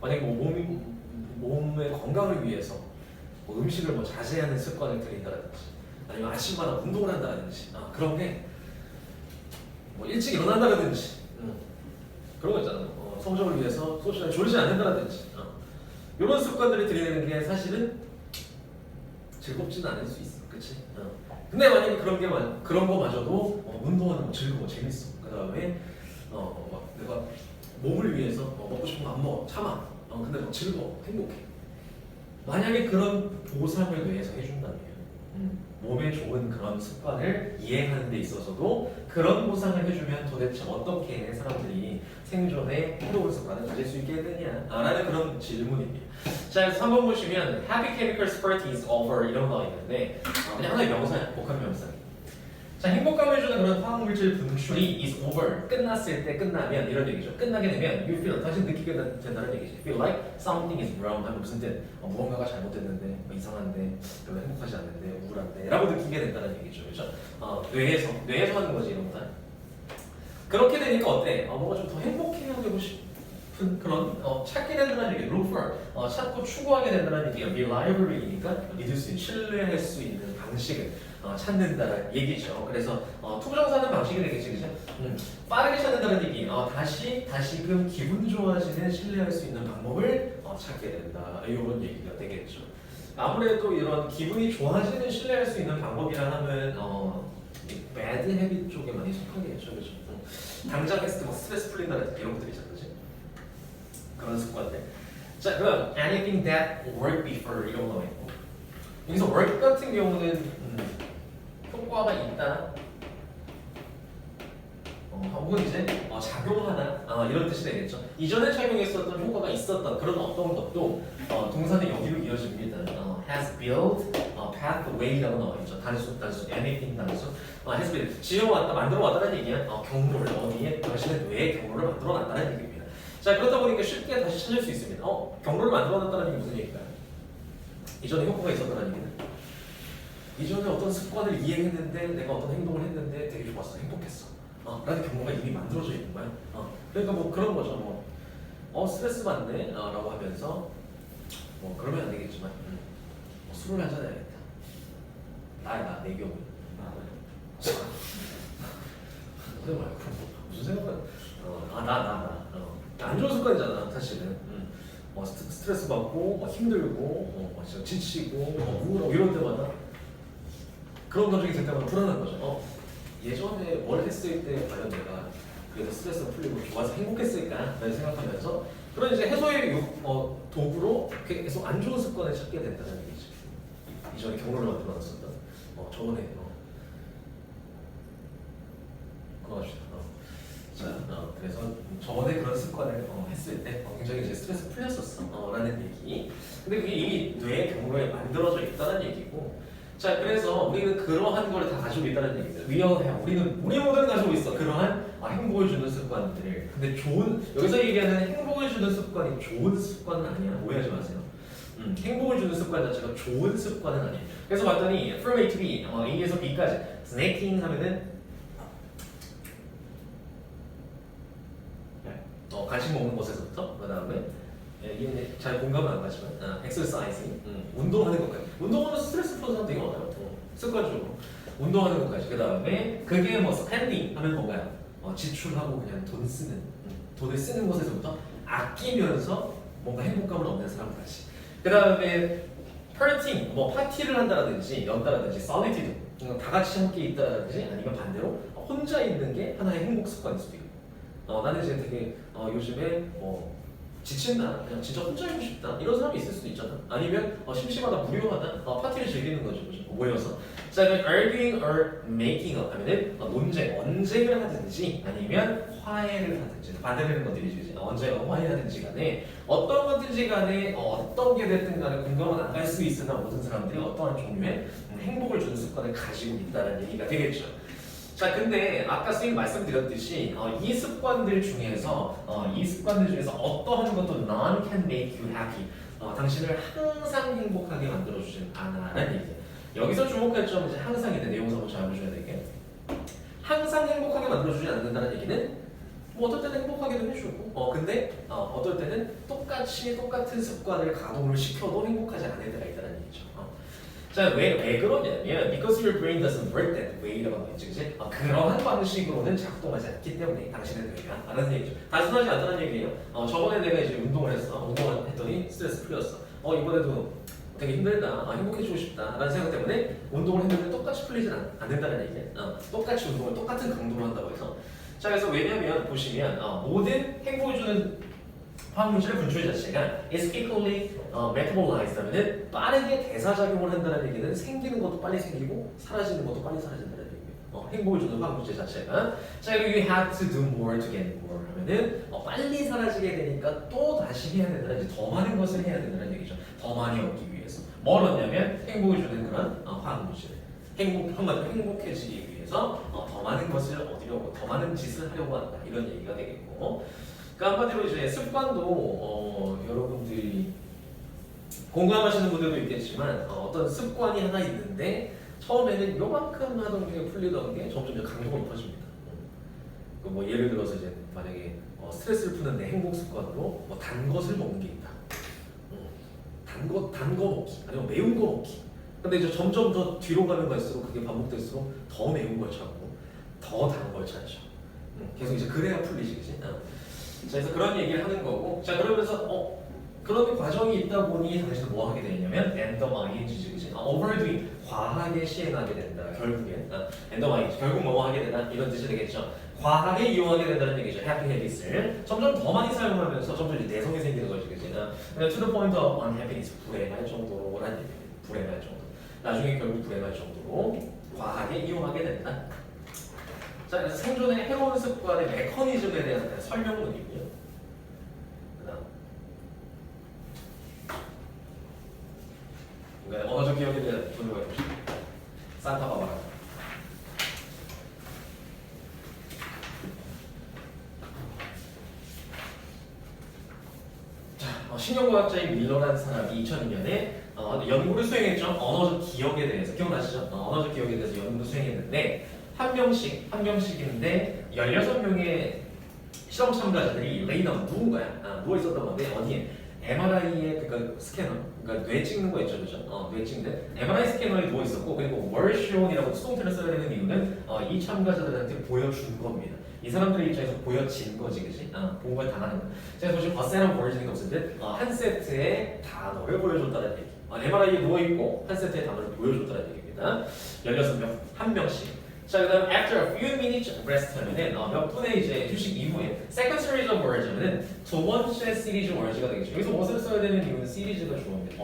만약에 뭐 몸의 건강을 위해서 뭐 음식을 뭐 자제하는 습관을 들인다든지 아니면 아침마다 운동을 한다든지 그런 게 뭐 일찍 일어난다든지 그런 거 있잖아. 성적을 위해서 소셜을 졸지 않는다든지 이런 습관들이 들이대는 게 사실은 즐겁지는 않을 수 있어, 그렇지? 근데 만약에 그런 거마저도 운동하는 거 즐거워, 재밌어. 그 다음에 막 내가 몸을 위해서 먹고 싶은 거 안 먹어, 참아. 근데 막 즐거워, 행복해. 만약에 그런 보상을 뇌에서 해준다면 몸에 좋은 그런 습관을 이행하는 데 있어서도 그런 보상을 해주면 도대체 어떻게 사람들이 생존에 해로운 습관을 가질 수 있게 되냐 라는 그런 질문입니다. 자, 그래서 3번 보시면 Happy Chemicals Party is over 이런 거 있는데 그냥 하나의 명사야, 복합 명사. 자, 행복감을 주는 그런 화학물질 분출이 is over 끝났을 때 끝나면 이런 얘기죠. 끝나게 되면 you feel 다시 느끼게 된다는 얘기죠. Feel like something is wrong 하면 무슨 뜻? 무언가가 잘못됐는데 뭐 이상한데 별로 행복하지 않는데 우울한데 라고 느끼게 된다는 얘기죠. 그렇죠? 뇌에서 하는 거지 이런 거다. 그렇게 되니까 어때? 뭔가 좀 더 행복해야 되고 싶은 그런 찾게 된다는 얘기. look for 찾고 추구하게 된다는 얘기가 reliably이니까 믿을 수 있는 신뢰할 수 있는 방식을 찾는다는 얘기죠. 그래서 투부정사는 방식이 되겠지, 그죠? 빠르게 찾는다는 얘기. 다시금 기분 좋아지는 신뢰할 수 있는 방법을 찾게 된다. 이런 얘기가 되겠죠. 아무래도 이런 기분이 좋아지는 신뢰할 수 있는 방법이라 하면 bad habit 쪽에 많이 속하겠죠, 그죠? 당장 했을 때 막 스트레스 풀린다는 이런 것들이 있잖아, 그지? 그런 습관들. 자, 그럼 anything that worked before 이런 거 있고. 여기서 work 같은 경우는 효과가 있다. 혹은 이제 작용하다 이런 뜻이 되겠죠. 이전에 착용했었던 효과가 있었던 그런 어떤 것도 동사는 여기로 이어집니다. has built a pathway라고 나와 있죠. 단수, anything 단수. has built 지어왔다, 만들어왔다는 얘기야. 경로를 어디에 당신의 뇌의 경로를 만들어놨다는 얘기입니다. 자 그렇다 보니까 쉽게 다시 찾을 수 있습니다. 경로를 만들어놨다는 얘기 무슨 얘기일까요? 이전에 효과가 있었다는 얘기는 이전에 어떤 습관을 이행했는데 내가 어떤 행동을 했는데 되게 좋았어, 행복했어 라는 경로가 이미 만들어져 있는 거야. 그러니까 뭐 그런 거죠. 스트레스 받네 라고 하면서 그러면 안 되겠지만 술을 한잔 해야겠다. 내 경우 무슨 생각은 안 좋은 습관이잖아 사실은. 스트레스 받고 힘들고 진짜 지치고 우울하고 이런 때마다 그런 감정이 들 때마다 불안한 거죠. 예전에 뭘 했을 때 과연 내가 그래서 스트레스가 풀리고 좋아서 행복했을까? 라는 생각하면서 그런 이제 해소의 도구로 계속 안 좋은 습관을 찾게 된다는 얘기죠. 이전에 경로를 만들어놨었던 저번에 그거 합시다. 그래서 저번에 그런 습관을 했을 때 굉장히 이제 스트레스 풀렸었어 라는 얘기. 근데 그게 이미 뇌의 경로에 만들어져 있다는 얘기고, 자 그래서 우리는 그러한 걸 다 가지고 있다는 얘기입니다. 우리 모두는 가지고 있어 그러한 행복을 주는 습관들. 근데 여기서 얘기하는 행복을 주는 습관이 좋은 습관은 아니야. 오해하지 마세요. 행복을 주는 습관 자체가 좋은 습관은 아니에요. 그래서 봤더니 from A to B, A에서 B까지 스낵킹 하면은 간식 먹는 것에서부터 그 다음에 잘 공감은 안 가지만 exercising 운동하는 것까지. 운동하면서 스트레스 푸는 사람 되게 많아요. 습관적으로 운동하는 것까지. 그 다음에 그게 뭐 spending 하면 뭔가요? 지출하고 그냥 돈을 쓰는 것에서부터 아끼면서 뭔가 행복감을 얻는 사람까지. 그 다음에 partying, 뭐 파티를 한다라든지 연다라든지 solitude, 다 같이 함께 있다라든지 아니면 반대로 혼자 있는 게 하나의 행복 습관일 수도 있고. 나는 이제 되게 요즘에 지친다, 그냥 진짜 혼자 있고 싶다 이런 사람이 있을 수도 있잖아. 아니면 심심하다, 무료하다, 파티를 즐기는 거죠, 모여서. 자, 그럼 arguing or making up 하면은 논쟁, 언쟁을 하든지 아니면 화해를 하든지 반대되는 것들이지. 언쟁과 화해하든지 간에 어떤 것든지 간에 어떤 게 됐든 간에 공감은 안 갈 수 있으나 모든 사람들이 어떠한 종류의 행복을 주는 습관을 가지고 있다는 얘기가 되겠죠. 자, 근데 아까 선생님 말씀드렸듯이 이 습관들 중에서 어떠한 것도 none can make you happy. 당신을 항상 행복하게 만들어주진 않아라는 얘기예요. 여기서 주목할 점은 이제 항상인데 내용서 한번 잘 보셔야 되게. 항상 행복하게 만들어주지 않는다는 얘기는 뭐 어떨 때는 행복하게도 해주고 근데 어떨 때는 똑같은 습관을 가동을 시켜도 행복하지 않을 때가 있다는 얘기죠. 자, 왜 그러냐면 because your brain doesn't work that way라고 했지, 그치? 그러한 방식으로는 작동하지 않기 때문에 당신의 뇌가 라는 얘기죠. 단순하지 않다는 얘기예요. 저번에 내가 이제 운동을 했더니 스트레스 풀렸어. 이번에도 되게 힘들다, 행복해지고 싶다 라는 생각 때문에 운동을 했는데 똑같이 풀리진 않는다는 얘기예요. 똑같이 운동을 똑같은 강도로 한다고 해서. 자, 그래서 왜냐면 보시면 모든 행복을 주는 화학물질의 분출 자체가 is equally metabolized 하면은 빠르게 대사작용을 한다는 얘기는 생기는 것도 빨리 생기고 사라지는 것도 빨리 사라진다는 얘기예요. 행복을 주는 화학물질 자체가. 자, 그리고 you have to do more to get more 하면은 빨리 사라지게 되니까 또 다시 해야 된다는 얘기, 더 많은 것을 해야 된다는 얘기죠. 더 많이 얻기 위해서. 뭘 얻냐면 행복을 주는 그런 화학물질. 한마디로 행복해지기 위해서 더 많은 것을 얻으려고, 더 많은 짓을 하려고 한다, 이런 얘기가 되겠고. 그러니까 한마디로 이제 습관도 여러분들이 공감하시는 분들도 있겠지만 어떤 습관이 하나 있는데 처음에는 요만큼 하던 게 풀리던 게 점점 강도가 높아집니다. 뭐 예를 들어서 이제 만약에 스트레스를 푸는데 행복 습관으로 뭐 단 것을 먹는 게 있다. 단 거 먹기 아니면 매운 거 먹기. 근데 이제 점점 더 뒤로 가면 갈수록 그게 반복될수록 더 매운 걸 찾고 더 단 걸 찾죠. 계속 이제 그래야 풀리지, 그치? 자, 그래서 그런 얘기를 하는 거고. 자, 그러면서 그런 과정이 있다 보니 당신은 뭐 하게 되냐면 엔더마이지, 그치? overdoing, 과하게 시행하게 된다. 결국엔 엔더마이지, 결국 뭐 하게 된다, 이런 뜻이 되겠죠. 과하게 이용하게 된다는 얘기죠. happy habits을 점점 더 많이 사용하면서 점점 이제 내성이 생기는 거지, 그치? to the point of unhappiness, 불행할 정도로라는 얘기예요. 불행할 정도. 나중에 결국 불행할 정도로 과하게 이용하게 된다. 자, 그래서 생존의 해로운 습관의 메커니즘에 대한 설명문이고요. 그다음, 그러니까 언어적 기억에 대한 분류가 있습니다. 산타 바바라. 자, 신경과학자인 밀러라는 사람이 2002년에 연구를 수행했죠. 언어적 기억에 대해서. 기억나시죠? 언어적 기억에 대해서 연구를 수행했는데 한 명씩인데 16명의 실험 참가자들이 레이덤 누운 거야. 누워 있었던 건데 어디에? MRI의 그러니까 스캐너, 그러니까 뇌 찍는 거 있죠, 그죠? 뇌 찍는 MRI 스캐너에 누워 있었고, 그리고 월쇼이라고 수동태를 써야 되는 이유는 이 참가자들한테 보여준 겁니다. 이 사람들의 입장에서 보여진 거지, 그지? 본 걸 당하는 거. 제가 보시면 버세랑 월진이 없을 때 한 세트의 단어를 보여줬다는 얘기. MRI에 누워 있고 한 세트의 단어를 보여줬다는 얘기입니다. 16명, 한 명씩. 자, 그다음 after a few minutes rest 하면은 몇 분의 이제 휴식 이후에 second series of words 하면은 두 번째 시리즈 words가 되겠죠. 여기서 무엇을 써야 되는 이유는 시리즈가 주어입니다.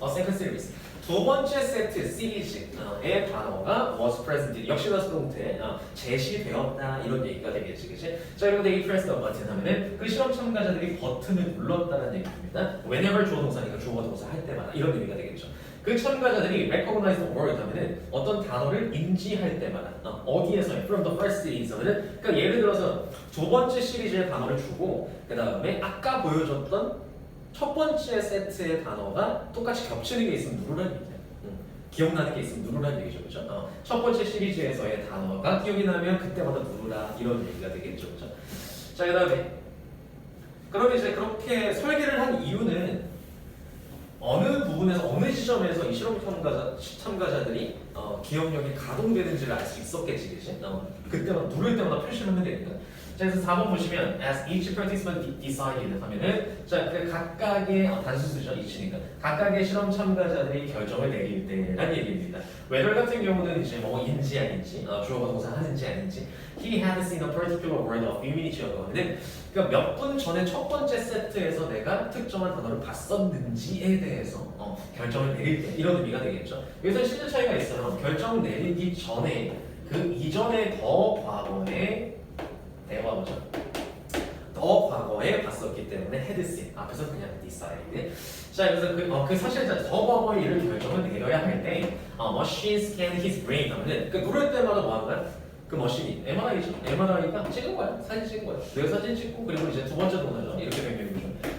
second series. 두 번째 세트 시리즈의 단어가 was present. 역시나 수동태 제시되었다, 이런 얘기가 되겠지, 그치? 자, 그리고 they pressed the button 하면은 그 실험 참가자들이 버튼을 눌렀다는 얘기입니다. whenever 주어 동사니까 주어 동사 할 때마다, 이런 의미가 되겠죠. 그 참가자들이 recognize the word 하면은 어떤 단어를 인지할 때마다 어디에서 from the first series 하면은, 그러니까 예를 들어서 두 번째 시리즈의 단어를 주고 그 다음에 아까 보여줬던 첫 번째 세트의 단어가 똑같이 겹치는 게 있으면 누르라는 얘기예요. 기억나는 게 있으면 누르라는 얘기죠, 그렇죠? 첫 번째 시리즈에서의 단어가 기억이 나면 그때마다 누르라, 이런 얘기가 되겠죠, 그렇죠? 자, 그다음에 그러면 이제 그렇게 설계를 한 이유는 어느 부분에서 어느 지점에서 이 실험 참가자들이 기억력이 가동되는지를 알 수 있었겠지, 그치? 그때만 누를 때마다 표시를 하면 되니까. 자, 그래서 4번 보시면 as each participant decided 하면은 자, 그 각각의 단수수죠, each니까 각각의 실험 참가자들이 결정을 내릴 때란 얘기입니다. whether 같은 경우는 이제 뭐인지 아닌지, 주어가 동사 하는지 아닌지, he had seen a particular word a few minutes ago 하면은 그러니까 몇 분 전에 첫 번째 세트에서 내가 특정한 단어를 봤었는지에 대해서 결정을 내릴 때 이런 의미가 되겠죠. 여기서 실제 차이가 있어요. 결정 내리기 전에 그 이전에 더 과거에 대화보죠. 더 과거에 봤었기 때문에 had seen 앞에서 그냥 decide. 자, 그래서 그 사실 더 과거에 이를 결정을 내려야 할 때 machine scan his brain 하면은 그 누를 때마다 뭐 하는 거야? 그 머신이 MRI죠. MRI가 찍은 거야. 사진 찍은 거야. 뇌 사진 찍고 그리고 이제 두 번째 동사죠. 이렇게 변경이죠.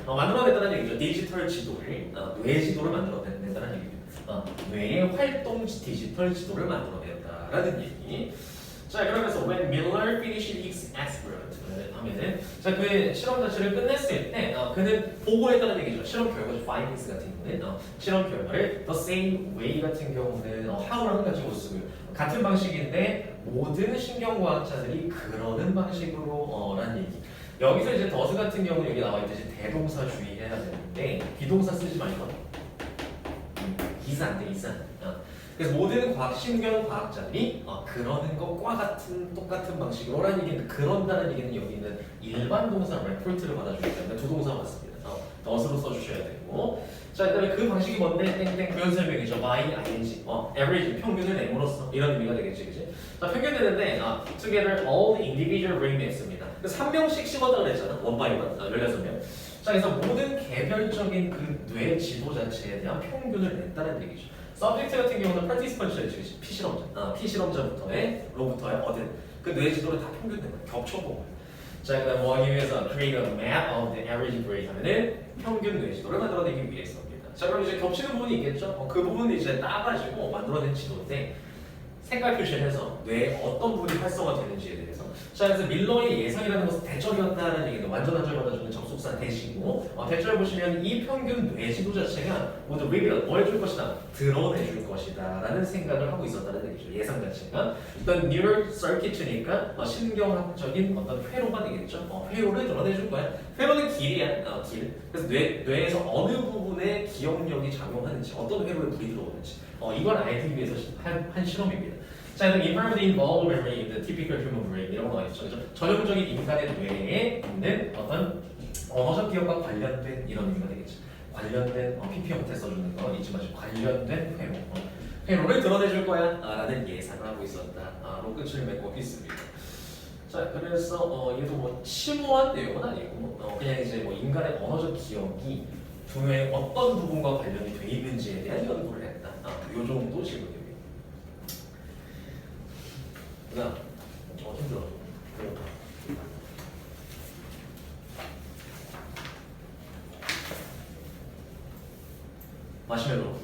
만들어냈다는 얘기죠. 디지털 지도를 뇌 지도를 만들어냈다는 얘기입니다. 뇌의 활동 디지털 지도를 만들어냈다라는 얘기. 자, 그러면서 when Miller finished his experiment 하면은 자, 그의 실험 자체를 끝냈을 때 그는 보고했다는 얘기죠. 실험 결과죠. findings 같은 경우는 실험 결과를 the same way 같은 경우는 how랑 가지고 쓰고요. 같은 방식인데 모든 신경과학자들이 그러는 방식으로 라는 얘기. 여기서 이제 더스 같은 경우는 여기 나와 있듯이 대동사 주의해야 되는데 비동사 쓰지 말고 이산 돼 이산. 그래서 모든 신경과학자들이 그러는 것과 같은 똑같은 방식으로라는 얘기는 그런다는 얘기는 여기 있는 일반 동사 report를 받아주기 때문에 두 동사 맞습니다. 더스로 써주셔야 되고 자, 그다음에 그 방식이 뭔데 땡땡 부연 설명이죠. by ing average 평균을 내므로써 이런 의미가 되겠지, 그지? 자, 평균 되는데 together all individual brainmats입니다. 그래서 한 명씩 씹었다 그랬잖아. 원 바이 원 16명. 자, 그래서 모든 개별적인 그 뇌 지도 자체에 대한 평균을 냈다는 얘기죠. 서브젝트 같은 경우는 participant이죠. 피실험자로부터의 얻은 그 뇌 지도를 다 평균낸 거예요. 겹쳐본 거예요. 자, 그다음 뭐 하기 위해서 create a map of the average brain 하면은 평균 뇌 지도를 만들어내기 위해서입니다. 자, 그럼 이제 겹치는 부분이 있겠죠? 그 부분을 이제 따가지고 만들어낸 지도인데 색깔 표시를 해서 뇌에 어떤 부분이 활성화되는지에 대해서. 자, 그래서 밀러의 예상이라는 것은 대절이었다는 얘기는 완전한 절 받아주는 접속사 대시고 대절 보시면 이 평균 뇌 지도 자체가 모두 reveal 뭘 줄 것이다 드러내줄 것이다 라는 생각을 하고 있었다는 얘기죠. 예상 자체가 일단 neural circuit니까 신경학적인 어떤 회로가 되겠죠. 회로를 드러내줄 거야. 회로는 길이야. 길. 그래서 뇌에서 어느 부분에 기억력이 작용하는지 어떤 회로에 물이 들어오는지 이걸 알기 위해서 한 실험입니다. 자, 그럼 involved involved memory in the typical human brain 이런 거 있죠. 그죠? 전형적인 인간의 뇌에 있는 어떤 언어적 기억과 관련된 이런 의미가 되겠죠. 관련된 PP형 때 써주는 거 잊지 마시고 관련된 회로. 회로를 드러내줄 거야 라는 예상을 하고 있었다. 로 끝을 맺고 있습니다. 자, 그래서 얘도 뭐 심오한 내용은 아니고 그냥 이제 뭐 인간의 언어적 기억이 두뇌의 어떤 부분과 관련이 돼 있는지에 대한 연구를 했다. 요 정도 질문입니다. 그다음 힘들어. 마시멜로.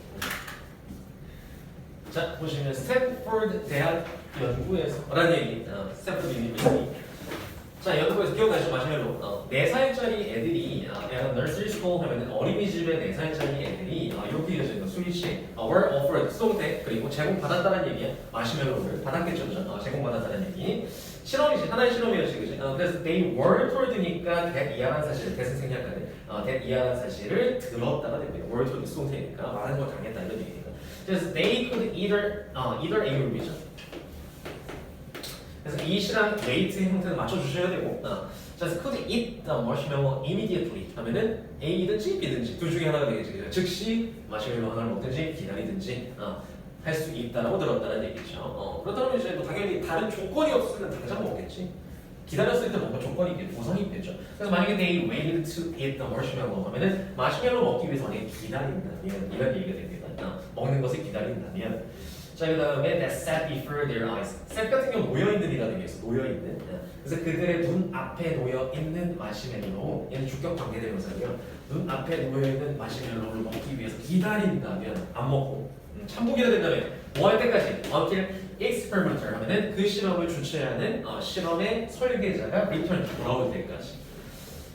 자, 보시면 스탠포드 대학 연구에서라는 얘기. 스탠포드 유니버시티. 자, 연구에서 기억나시죠? 마시멜로. 4살짜리 애들이 nursery school 하면은 어린이집의 4살짜리 애들이 이렇게 이어져있는 스위치 were offered 쏘대 그리고 제공받았다는 얘기야. 마시멜로를 받았겠죠, 그죠? 제공받았다는 얘기. 실험이지, 하나의 실험이었지, 그죠? 그래서 they were told니까 that 이하라는 사실, that은 생략하네. that 이하라는 사실을 들었다가 됩니다. were told 쏘대니까 말하는 걸 당했다 이런 얘기니까. 그래서 they could either A그룹이죠. 그래서 eat이랑 weight의 형태를 맞춰주셔야 되고 자, could eat the marshmallow immediately 하면은 A든지 B든지 둘 중에 하나가 되겠지. 즉시 마시멜로 하나를 먹든지 기다리든지 할 수 있다라고 들었다는 얘기죠. 그렇다면 이제 뭐 당연히 다른 조건이 없으면 당장 먹겠지. 기다렸을 때 뭔가 조건이 있겠죠. 보상이 있겠죠. 그래서 만약에 they waited to eat the marshmallow 하면은 마시멜로 먹기 위해서 만약에 기다린다면 이런 얘기가 됩니다. 먹는 것을 기다린다면 자, 그 다음에 that sat before their eyes. set 같은 경우 놓여있는이라는 게 있어. 놓여있는. 그래서 그들의 눈 앞에 놓여있는 마시멜로 얘는 주격 관계대명사고요. 눈 앞에 놓여있는 마시멜로를 먹기 위해서 기다린다면 안 먹고 참고기가 된다면 뭐 할 때까지 until experimenter 하면은 그 실험을 주최하는 실험의 설계자가 return 돌아올 때까지.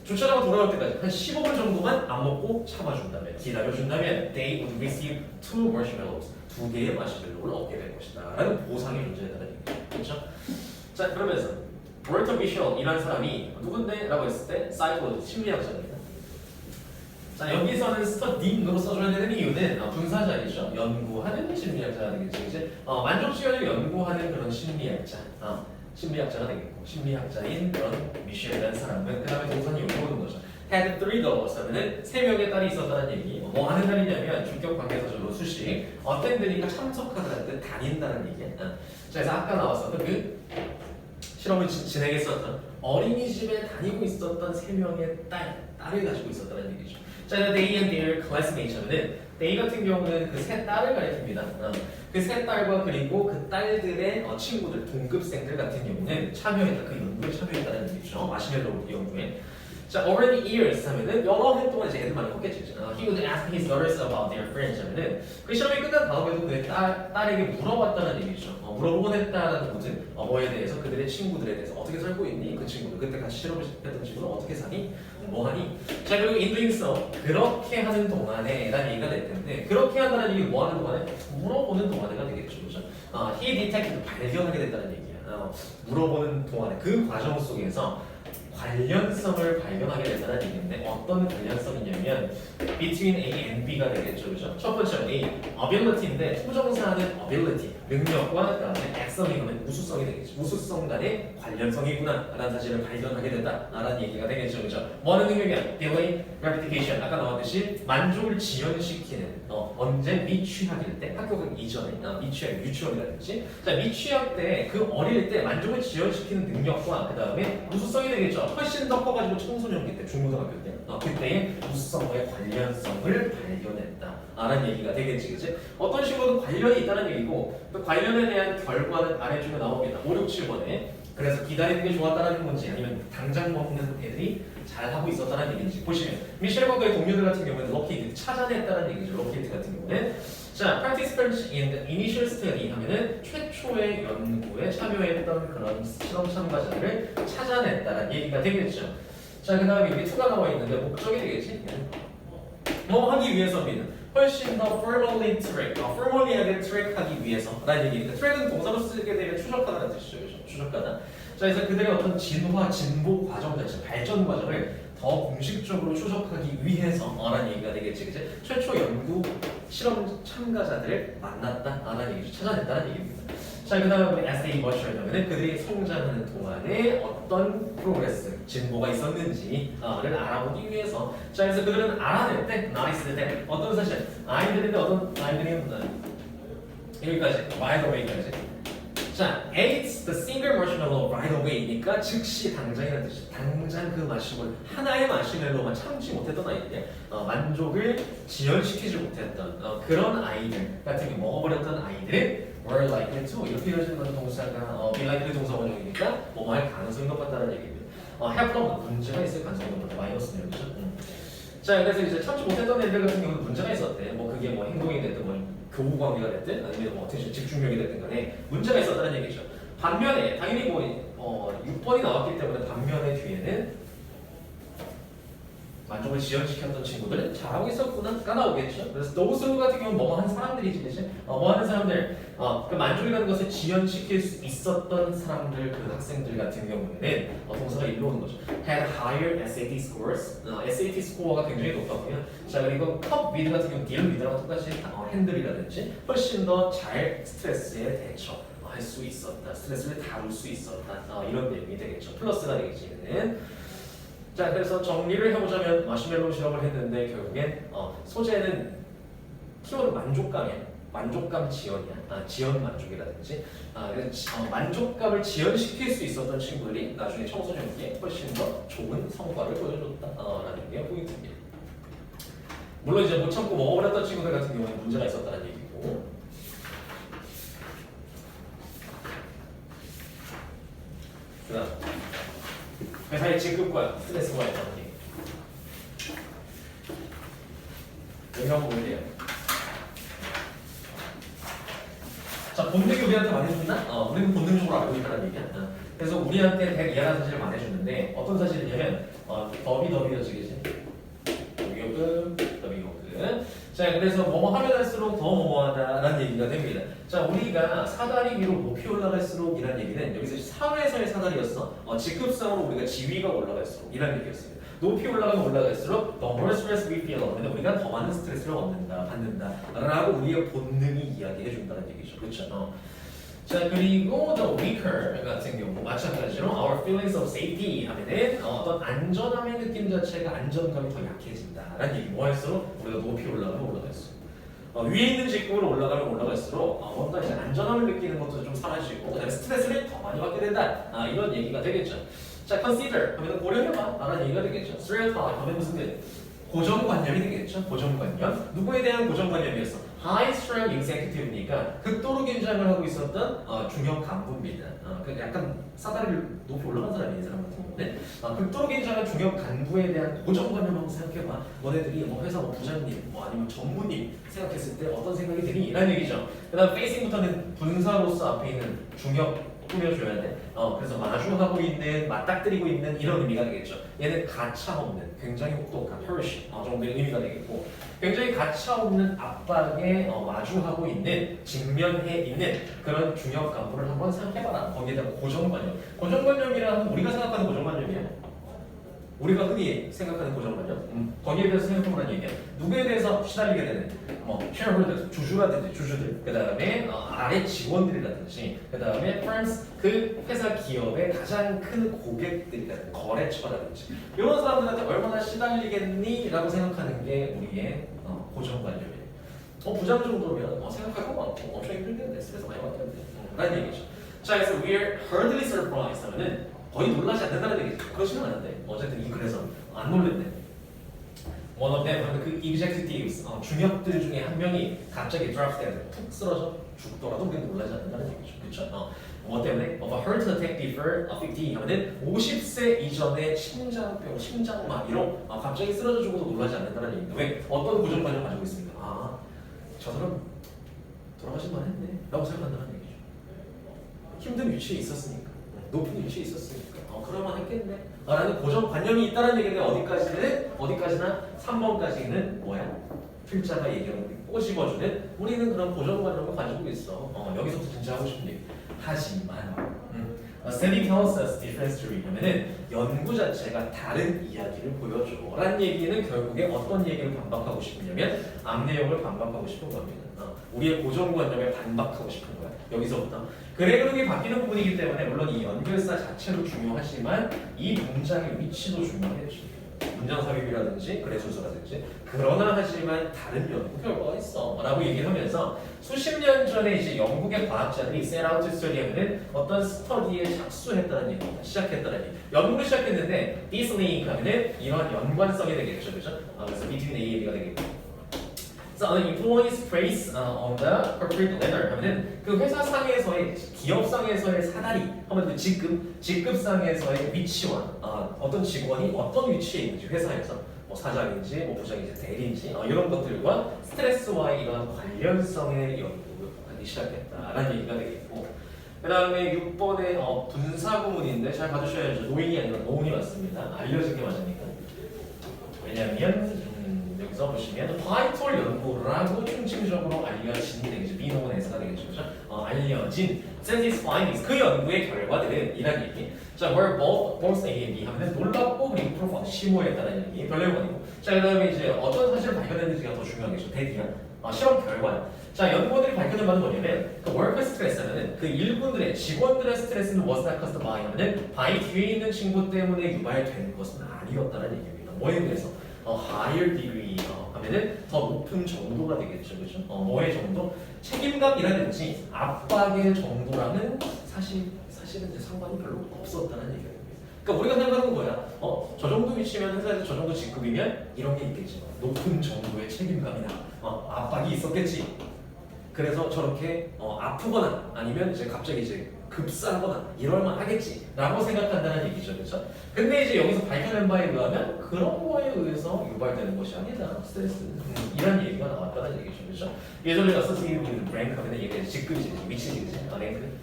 주차장으로 돌아올 때까지 한 15분 정도만 안 먹고 참아준다면, 기다려준다면 they would receive 2 marshmallows, 2개의 마시멜로를 얻게 될 것이다 라는 보상이 존재한다는 얘기죠. 그렇죠? 자, 그러면서 월터 비셜이라는 사람이 누군데? 라고 했을 때 사이콜로지스트, 심리학자입니다. 자, 여기서는 스터딩으로 써줘야 되는 이유는 분사자이죠. 연구하는 심리학자가 되겠죠. 이제 만족지연을 연구하는 그런 심리학자, 심리학자가 되겠고, 심리학자인 그런 미셸이라는 사람은 그 다음에 동선이 여기 오는 거죠. had 3 daughters 하면은 3명의 딸이 있었다는 얘기. 뭐 하는 딸이냐면 주격 관계사적으로 수식. 어텐드니까 참석하다는 뜻, 다닌다는 얘기. 자, 그래서 아까 나왔었던 그 실험을 진행했었던 어린이집에 다니고 있었던 3명의 딸을 가지고 있었다는 얘기죠. 자, they and their classmates 하면은 they 같은 경우는 그 세 딸을 가리킵니다. 그 세 딸과 그리고 그 딸들의 친구들, 동급생들 같은 경우는 참여했다. 그 연구에 참여했다는 얘기죠. 마시멜로우 연구에. 자, over the years 하면은 여러 해 동안 이제 애들 많이 컸겠지. He would ask his daughters about their friends 하면은 그 시험이 끝난 다음에도 그 딸에게 물어봤다는 얘기죠. 물어보곤 했다라는 것은 뭐에 대해서, 그들의 친구들에 대해서 어떻게 살고 있니? 그 친구들 그때 같이 실험을 했던 친구는 어떻게 사니? 뭐하니? 자, 그리고 in doing so, 그렇게 하는 동안에 라는 얘기가 될 텐데, 그렇게 한다는 얘기는 뭐 하는 동안에? 물어보는 동안에가 되겠죠. 그죠? he detected, 발견하게 된다는 얘기야. 물어보는 동안에 그 과정 속에서 관련성을 발견하게 된다는 얘기인데, 어떤 관련성이냐면 between A and B가 되겠죠. 그죠? 첫 번째는 A, ability인데 투정사는 ability, 능력과 그다음에 action이 그러면 우수성이 되겠죠. 우수성 간의 관련성이구나 라는 사실을 발견하게 된다라는 얘기가 되겠죠. 그죠? 뭐 하는 능력이야? delay gratification, 아까 나왔듯이 만족을 지연시키는, 언제? 미취학일 때, 학교 가기 이전에, 미취학, 유치원이라든지. 자, 미취학 때, 그 어릴 때 만족을 지연시키는 능력과 그 다음에 우수성이 되겠죠. 훨씬 더 커가지고 청소년기 때, 중고등학교 때, 그때의 우수성과의 관련성을 발견했다라는 얘기가 되겠지, 그치? 어떤 식으로든 관련이 있다는 얘기고, 그 관련에 대한 결과는 아래쪽에 나옵니다. 5, 6, 7번에. 그래서 기다리는 게 좋았다는 건지, 아니면 당장 먹는 애들이 잘 하고 있었다는 얘기인지 보시면, 미셸과 그의 동료들 같은 경우는 로케이트, 찾아냈다는 얘기죠. 로케이트 같은 경우는. 자, participants in the initial study 하면은 최초의 연구에 참여했던 그런 실험 참가자들을 찾아냈다는 얘기가 되겠죠. 자, 그 다음에 여기 2가 나와 있는데 목적이 되겠지? 뭐 하기 위해서입니다. 훨씬 더 firmly track, firmly하게 트랙하기 위해서라는 얘기입니다. 트랙은 동사로 쓰게 되면 추적하다는 뜻이죠. 그렇죠? 추적하다. 자, 그래서 그들의 어떤 진화, 진보 과정 자체, 발전 과정을 더 공식적으로 추적하기 위해서라는 얘기가 되겠지. 그치? 최초 연구 실험 참가자들을 만났다라는 얘기죠. 찾아냈다는 얘기입니다. 자, 그 다음에 as they matured 하면은 그들이 성장하는 동안에 어떤 프로그레스, 진보가 있었는지를 알아보기 위해서. 자, 그래서 그들은 알아낼 때, notice 때 어떤 사실, 아이들인데 어떤 아이들이 여기까지, by the way까지. 자, ate the single marshmallow right away니까 즉시 당장이라는 뜻이, 당장 그 마시멜로, 하나의 마시멜로만 참지 못했던 아이들, 만족을 지연시키지 못했던 그런 아이들 같은 경우, 먹어버렸던 아이들은 were likely to, 이렇게 이루어지는 건 동사가 be likely 동사 원형이니까 뭐뭐 할 가능성이 높았다는 얘기입니다. have problem, 문제가 있을 가능성이 높았다. 마이너스네요. 그죠? 자, 그래서 이제 참지 못했던 애들 같은 경우는 문제가 있었대. 뭐 그게 뭐 행동이 됐든 뭐 교우 관계가 됐든 아니면 뭐 어떻게 집중력이 됐든 간에 문제가 있었다는 얘기죠. 반면에 당연히 뭐 6번이 나왔기 때문에 반면에 뒤에는 만족을 지연시켰던 친구들 잘하고 있었구나가 나오겠죠. 그래서 those 같은 경우는 뭐 하는 사람들이지, 그치? 뭐 하는 사람들, 그 만족이라는 것을 지연시킬 수 있었던 사람들, 그 학생들 같은 경우에는 동사가 일로 오는 거죠. had higher SAT scores, SAT 스코어가 굉장히 높았고요. 자, 그리고 cup with 같은 경우 deal with랑 똑같이 핸들이라든지 훨씬 더 잘 스트레스에 대처할 수 있었다, 스트레스를 다룰 수 있었다, 이런 내용이 되겠죠. 플러스가 되겠지는. 자, 그래서 정리를 해보자면 마시멜로 실험을 했는데 결국엔 소재는 키워드 만족감 지연이야. 지연 만족이라든지. 그래서 만족감을 지연시킬 수 있었던 친구들이 나중에 청소년기에 훨씬 더 좋은 성과를 보여줬다라는 게 포인트입니다. 물론 이제 못 참고 먹어버렸던 친구들 같은 경우는 문제가 있었다는 얘기고. 그다음. 회사의 직급과 스트레스와의 관계. 여기 한번 볼게요. 자, 본능이 우리한테 말해준다? 우리는 본능적으로 알고 있다는 얘기야. 그래서 우리한테 대이해한 사실을 말해주는데 어떤 사실이냐면 더비더비여지겠지. 더비요금. 자, 그래서 뭐뭐 하면 할수록 더 뭐뭐하다라는 얘기가 됩니다. 자, 우리가 사다리 위로 높이 올라갈수록 이란 얘기는 여기서 사회에서의 사다리였어. 직급상으로 우리가 지위가 올라갈수록 이란 얘기였습니다. 높이 올라가면 올라갈수록 the more stress we feel, 근데 우리가 더 많은 스트레스를 받는다라고 우리의 본능이 이야기해 준다는 얘기죠. 그렇죠? 자, 그리고 the weaker 같은 경우 마찬가지로 our feelings of safety 하면은 어떤 안전함의 느낌 자체가 안정감이 더 약해진다라는 얘기. 뭐 할수록 우리가 높이 올라가면 올라갈수록 위에 있는 직급으로 올라가면 올라갈수록 뭔가 이제 안전함을 느끼는 것도 좀 사라지고 그다음에 스트레스를 더 많이 받게 된다. 이런 얘기가 되겠죠. 자, consider 하면 고려해봐 라는 얘기가 되겠죠. stereotype 하면 무슨 게 고정관념이 되겠죠. 고정관념. 누구에 대한 고정관념이었어? high strung executive니까 극도로 긴장을 하고 있었던 중형 간부입니다. 그 약간 사다리를 높이 올라간 사람이 이 사람 같은 경우는 극도로 긴장한 중형 간부에 대한 고정관념 한번 생각해봐. 너네들이 뭐 회사 뭐 부장님 뭐 아니면 전무님 생각했을 때 어떤 생각이 드니? 이런 얘기죠. 그다음 facing부터는 분사로서 앞에 있는 중형 꾸며줘야 돼. 그래서 마주하고 있는, 맞닥뜨리고 있는 이런 의미가 되겠죠. 얘는 가차없는, 굉장히 혹독한, harsh 정도의 의미가 되겠고, 굉장히 가차없는 압박에 마주하고 있는, 직면해 있는 그런 중역 간부를 한번 생각해봐라. 거기에 대한 고정관념. 고정관념이란 우리가 생각하는 고정관념이야. 우리가 흔히 생각하는 고정관념. 거기에 대해서 생각해보라는 얘기야. 누구에 대해서 시달리게 되는, shareholder, 주주라든지 주주들, 그 다음에 아래 직원들이라든지, 그 다음에 firms, 그 회사 기업의 가장 큰 고객들이라든지, 거래처라든지 이런 사람들한테 얼마나 시달리겠니? 라고 생각하는 게 우리의 고정관념이에요. 부장 정도면 생각할 거 많고 엄청 힘들겠는데 스트레스 많이 받겠는데 라는 얘기죠. 자, 그래서 we're hardly surprised 하면은 거의 놀라지 않는다는 얘기죠. 그렇지는 않은데 어쨌든 이 글에서 안 놀랬네. One of them, 그 executives, 중역들 중에 한 명이 갑자기 draft dead, 푹 쓰러져 죽더라도 우리는 놀라지 않는다는 얘기죠. 그렇죠? 뭐 때문에? Of a heart attack before 50 하면은 50세 이전에 심장병, 심장마비로 갑자기 쓰러져 죽어도 놀라지 않는다는 얘기입니다. 왜? 어떤 고정관념을 가지고 있습니까? 저 사람 돌아가실 만했네 라고 생각한다는 얘기죠. 힘든 위치에 있었으니까, 높은 위치에 있었으니까 그럴만 했겠네 라는 고정관념이 있다는 얘기인데 어디까지나 3번까지는 뭐야? 필자가 얘기하는 꼬집어주는 우리는 그런 고정관념을 가지고 있어. 여기서부터 진짜 하고 싶은 얘기. 하지만 study tells us different story 하면은 연구 자체가 다른 이야기를 보여줘 라는 얘기는 결국에 어떤 얘기를 반박하고 싶냐면 앞 내용을 반박하고 싶은 겁니다. 우리의 고정관념에 반박하고 싶은 거야. 여기서부터 그래그룹이 바뀌는 부분이기 때문에 물론 이 연결사 자체도 중요하지만 이 문장의 위치도 중요하겠죠. 문장 삽입이라든지 글의 순서라든지 그러나 하지만 다른 연구 결과가 있어 라고 얘기를 하면서 수십 년 전에 이제 영국의 과학자들이 set out to study하는 어떤 스터디에 작수했다는 얘기입니다. 시작했다는 얘기. 연구를 시작했는데 this link 하면은 이런 연관성이 되겠죠. 그죠? 그래서 between A and B가 되겠고 So the employees place on the corporate ladder 하면은 그 회사상에서의 기업상에서의 사다리 하면 직급상에서의 위치와 어떤 직원이 어떤 위치에 있는지 회사에서 뭐 사장인지 뭐 부장인지 대리인지 이런 것들과 스트레스와의 이런 관련성의 연구를 하기 시작했다라는 얘기가 되겠고 그 다음에 6번에 분사구문인데 잘 봐주셔야죠. 노인이 아니라 노운이 맞습니다. 알려진 게 맞으니까 왜냐면 여기서 보시면 바이털 연구라고 충칭적으로 알려진 되겠죠. 비노원에서가 되겠죠. 그렇죠? 알려진 sense findings 그 연구의 결과들은 이란 얘기. 자, were both A and B 하면 놀랍고 그리고 프로포 심오했다는 얘기. 별 내용 아니고. 자, 그다음에 이제 어떤 사실을 발견했는지가 더 중요하겠죠. 대디야. 실험 결과. 자, 연구원들이 발견한 바는 뭐냐면 그 worker stress는 그 일꾼들의 직원들의 스트레스는 was not caused by 하면은 바이 뒤에 있는 친구 때문에 유발된 것은 아니었다는 얘기입니다. 뭐에 대해서? higher degree 하면은 더 높은 정도가 되겠죠, 그렇죠? 뭐의 정도? 책임감이라든지 압박의 정도랑은 사실은 이제 상관이 별로 없었다는 얘기가 됩니다. 그러니까 우리가 생각하는 거야. 저 정도 위치면 회사에서 저 정도 직급이면 이런 게 있겠지. 높은 정도의 책임감이나 압박이 있었겠지. 그래서 저렇게 아프거나 아니면 이제 갑자기 이제 급사하거나 이럴만 하겠지라고 생각한다는 얘기죠, 그렇죠? 근데 이제 여기서 밝혀낸 바에 의하면 그런 거에 의해서 유발되는 것이 아니다, 스트레스. 이런 얘기가 나왔다는 얘기죠, 그렇죠? 예전에 associated rank 하면 이게 직급이지, 위치지, 그치? 랭크.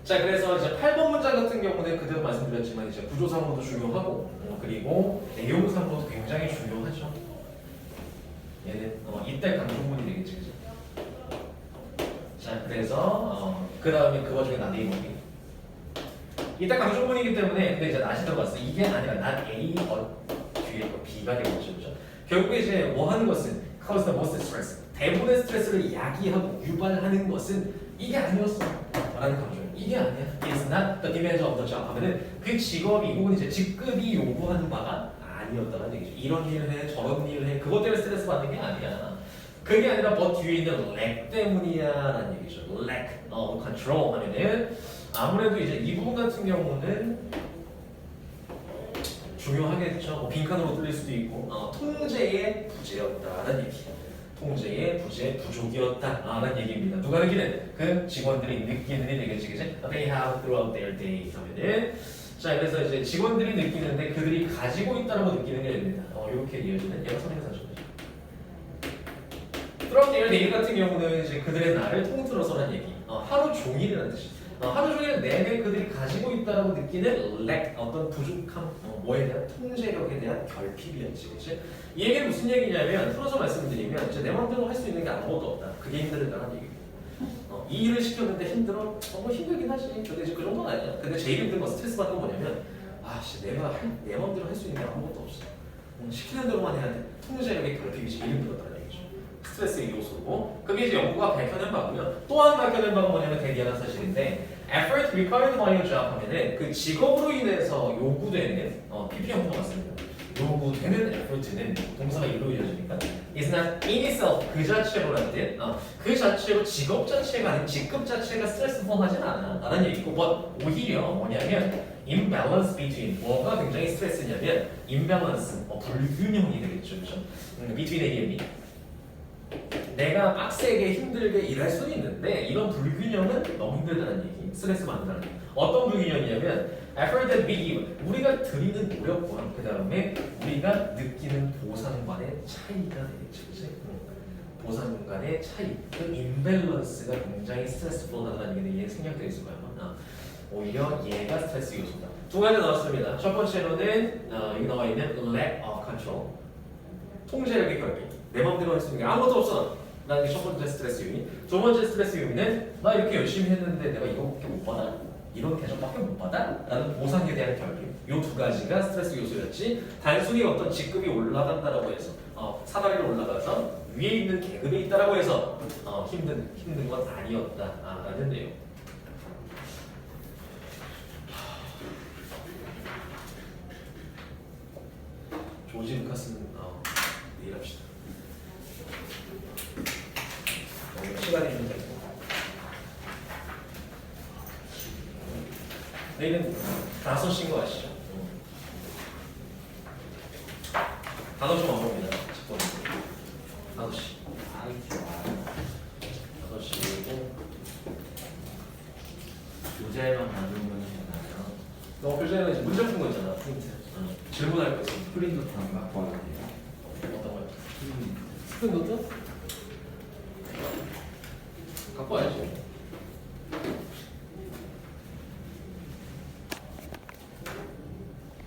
자, 그래서 이제 8번 문장 같은 경우는 그대로 말씀드렸지만 이제 구조상으로도 중요하고 그리고 내용상으로도 굉장히 중요하죠. 얘는 이때 강조문이 되겠지, 그죠? 자, 그래서 그 다음에 그거 중에 not A, 이때 강조문이기 때문에 근데 이제 not이 들어갔어. 이게 아니라 not A 뒤에 B가 되겠죠, 그죠? 결국에 이제 뭐 하는 것은 cause the most stress. 대부분의 스트레스를 야기하고 유발하는 것은 이게 아니었어. 라는 강조. 이게 아니야. It's not the demand of the job 하면은 그 직업이 혹은 이제 직급이 요구하는 바가 아니었다는 얘기죠. 이런 일을 해, 저런 일을 해. 그것 때문에 스트레스 받는 게 아니야. 그게 아니라 뭐 뒤에 있는 lack 때문이야라는 얘기죠. lack of control 하면은 아무래도 이제 이 부분 같은 경우는 중요하겠죠. 뭐 빈칸으로 뚫릴 수도 있고 통제의 부재였다라는 얘기. 통제의 부재 부족이었다라는 얘기입니다. 누가 느끼는? 그 직원들이 느끼는 일이 되겠지, 그치? They have throughout their day 하면은 자, 그래서 이제 직원들이 느끼는데 그들이 가지고 있다라고 느끼는 게 됩니다. 이렇게 이어지는 얘가 선행사죠. throughout their day 같은 경우는 이제 그들의 날을 통틀어서란 얘기. 하루 종일이라는 뜻이. 하루 종일 내내 그들이 가지고 있다라고 느끼는 lack, 어떤 부족함, 뭐에 대한 통제력에 대한 결핍이었지, 그렇지? 이 얘기는 무슨 얘기냐면 풀어서 말씀드리면 이제 내 마음대로 할 수 있는 게 아무것도 없다. 그게 힘들다는 얘기고. 이 일을 시켰는데 힘들어? 뭐 힘들긴 하지. 근데 이제 그 정도는 아니야. 근데 제일 힘든 건 스트레스 받는 건 뭐냐면 내가 내 마음대로 할 수 있는 게 아무것도 없어. 시키는 대로만 해야 돼. 통제력의 결핍이 제일 힘들었다는 얘기죠. 스트레스의 요소고 그게 이제 연구가 밝혀낸 바고요. 또한 밝혀낸 바가 뭐냐면 되게 미안한 사실인데 effort required by a job 하면은 그 직업으로 인해서 요구되는 PP 형태 맞습니다. 요구되는 effort는 동사가 일로 이어지니까 is not in itself 그 자체로라는 뜻. 그 자체로 직업 자체가 아닌 직급 자체가 스트레스풀 하진 않아 라는 얘기고 but 오히려 뭐냐면 imbalance between 뭐가 굉장히 스트레스냐면 imbalance 불균형이 되겠죠, 그렇죠? between A and B. 내가 빡세게 힘들게 일할 수는 있는데 이런 불균형은 너무 힘들다는 얘기, 스트레스 받는다는 얘기. 어떤 불균형이냐면 effort that we give, 우리가 드리는 노력과 그 다음에 우리가 느끼는 보상관의 차이가 되겠죠, 그치? 보상관의 차이, 그 imbalance가 굉장히 스트레스풀하다는 얘기는 얘 생략되어 있을 거야. 오히려 얘가 스트레스 요소다. 두 가지 나왔습니다. 첫 번째로는 여기 나와 있는 lack of control, 통제력의 결핍. 내 맘대로 할 수 있는 게 아무것도 없어. 라는 게 첫 번째 스트레스 요인. 두 번째 스트레스 요인은 나 이렇게 열심히 했는데 내가 이거밖에 못 받아? 이런 대접밖에 못 받아? 라는 보상에 대한 결핍. 이 두 가지가 스트레스 요소였지 단순히 어떤 직급이 올라간다라고 해서 사다리를 올라가서 위에 있는 계급에 있다라고 해서 힘든 건 아니었다 라는 내용. 조지 루카스는 내일 합시다. 시간이 좀 되고 내일은 5시인 거 아시죠? 5시 먹습니다. 5시 5시고 교재만 만들면 되나요? 너 교재는 이제 문제 푼 거 있잖아. 프린트. 질문할 거 있어. 프린트도 안 갖고 와야 돼요? 어떤 거야? 스푼 노트? 갖고 와야지.